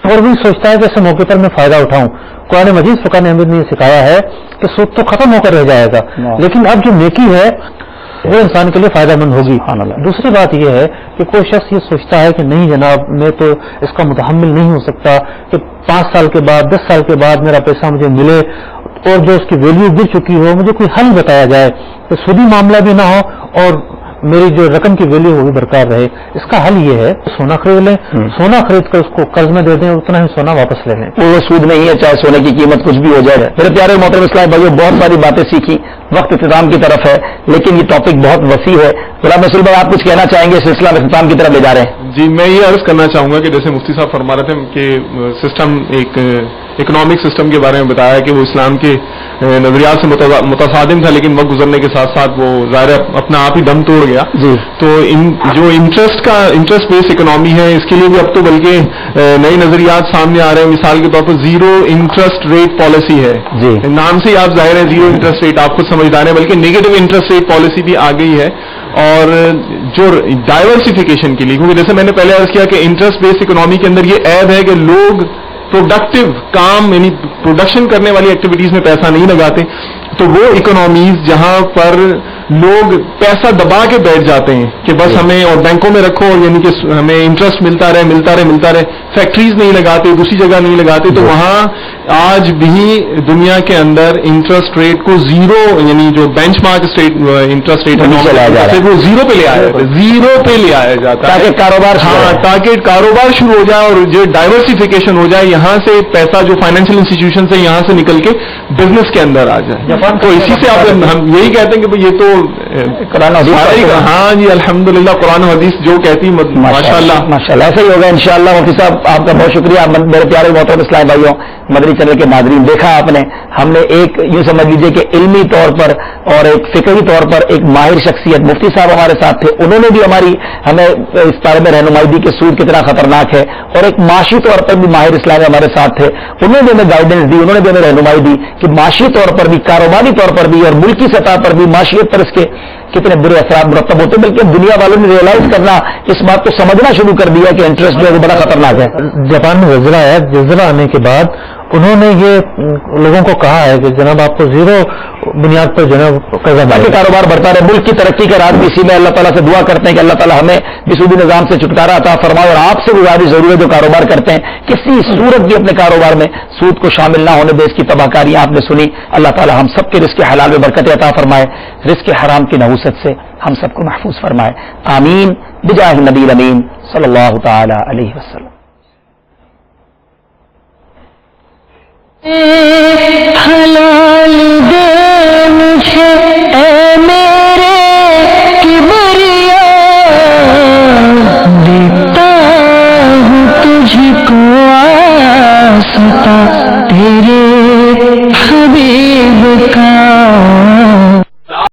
اور بھی سوچتا ہے کہ ایسے موقع پر میں فائدہ اٹھاؤں. قرآن مجید فرقان حمید نے یہ سکھایا ہے کہ سود تو ختم ہو کر رہ جائے گا، لیکن اب جو نیکی ہے وہ انسان کے لیے فائدہ مند ہوگی. دوسری بات یہ ہے کہ کوئی شخص یہ سوچتا ہے کہ نہیں جناب، میں تو اس کا متحمل نہیں ہو سکتا کہ 5 سال کے بعد، 10 سال کے بعد میرا پیسہ مجھے ملے اور جو اس کی ویلیو گر چکی ہو، مجھے کوئی حل بتایا جائے کہ سودی معاملہ بھی نہ ہو اور میری جو رقم کی ویلیو وہ بھی برقرار رہے. اس کا حل یہ ہے سونا خرید لیں، سونا خرید کر اس کو قرض میں دے دیں، اتنا ہی سونا واپس لے لیں. وہ سود نہیں ہے، چاہے سونے کی قیمت کچھ بھی ہو جائے. میرے پیارے محترم اسلام بھائیو، بہت ساری باتیں سیکھی، وقت اختتام کی طرف ہے، لیکن یہ ٹاپک بہت وسیع ہے. غلام رسول بھائی، آپ کچھ کہنا چاہیں گے؟ سلسلہ اختتام کی طرف لے جا رہے ہیں. جی، میں یہ عرض کرنا چاہوں گا کہ جیسے مفتی صاحب فرما رہے تھے کہ سسٹم ایک اکنامک سسٹم کے بارے میں بتایا کہ وہ اسلام کے نظریات سے متصادم تھا، لیکن وقت گزرنے کے ساتھ ساتھ وہ ظاہر اپنا آپ ہی دم توڑ گیا. تو جو انٹرسٹ بیس اکنامی ہے، اس کے لیے بھی اب تو بلکہ نئے نظریات سامنے آ رہے ہیں. مثال کے طور پر زیرو انٹرسٹ ریٹ پالیسی ہے. نام سے ہی آپ ظاہر ہے زیرو انٹرسٹ ریٹ، آپ خود سمجھدار ہیں، بلکہ نیگیٹو انٹرسٹ ریٹ پالیسی بھی آ گئی ہے. اور جو ڈائیورسفیکیشن کے لیے، کیونکہ جیسے میں نے پہلے عرض کیا کہ انٹرسٹ بیس اکنامی کے اندر یہ عیب ہے کہ لوگ پروڈکٹیو کام یعنی پروڈکشن کرنے والی ایکٹیویٹیز میں پیسہ نہیں لگاتے. تو وہ اکنامیز جہاں پر لوگ پیسہ دبا کے بیٹھ جاتے ہیں کہ بس ہمیں اور بینکوں میں رکھو، یعنی کہ ہمیں انٹرسٹ ملتا رہے، فیکٹریز نہیں لگاتے، دوسری جگہ نہیں لگاتے، تو وہاں آج بھی دنیا کے اندر انٹرسٹ ریٹ کو زیرو، یعنی جو بینچ مارک انٹرسٹ ریٹ ہے وہ زیرو پہ لے آیا جاتا ہے تاکہ کاروبار شروع ہو جائے اور جو ڈائیورسفیکیشن ہو جائے، یہاں سے پیسہ جو فائنینشیل انسٹیٹیوشن سے یہاں سے نکل کے بزنس کے اندر آ جائے. تو اسی سے ہم یہی کہتے ہیں کہ یہ تو قرآن حدیث ہاں جی الحمدللہ قرآن و حدیث جو کہتی ماشاء اللہ ایسا ہی ہوگا انشاءاللہ. مفتی صاحب آپ کا بہت شکریہ. میرے پیارے محترم اسلام بھائیوں، مدنی چینل کے ناظرین، دیکھا آپ نے، ہم نے ایک یوں سمجھ لیجیے کہ علمی طور پر اور ایک فقہی طور پر ایک ماہر شخصیت مفتی صاحب ہمارے ساتھ تھے، انہوں نے بھی ہمیں اس بارے میں رہنمائی دی کہ سود کتنا خطرناک ہے، اور ایک معاشی طور پر بھی ماہر اسلام ہمارے ساتھ تھے، انہوں نے ہمیں گائیڈنس دی، انہوں نے بھی ہمیں رہنمائی دی کہ معاشی طور پر بھی، کاروباری طور پر بھی اور ملکی سطح پر بھی معاشیت پر اس کے کتنے برے اثرات مرتب ہوتے ہیں. بلکہ دنیا والوں نے ریئلائز کرنا، اس بات کو سمجھنا شروع کر دیا کہ انٹرسٹ جو ہے وہ بڑا خطرناک ہے. جاپان میں زلزلہ آنے کے بعد انہوں نے یہ لوگوں کو کہا ہے کہ جناب آپ کو زیرو بنیاد پر جناب قرضہ تاکہ کاروبار بڑھتا رہے. ملک کی ترقی کا راز بھی اسی میں اللہ تعالیٰ سے دعا کرتے ہیں کہ اللہ تعالیٰ ہمیں بھی سودی نظام سے چھٹکارا عطا فرمائے، اور آپ سے گزارش ضرور ہے جو کاروبار کرتے ہیں کسی صورت بھی اپنے کاروبار میں سود کو شامل نہ ہونے دے. اس کی تباہ کاریاں آپ نے سنی. اللہ تعالیٰ ہم سب کے رزق حلال میں برکت عطا فرمائے، رزق حرام کی نحوست سے ہم سب کو محفوظ فرمائے. آمین بجاہ نبی الامین صلی اللہ تعالی علیہ وسلم. حلال دے مجھے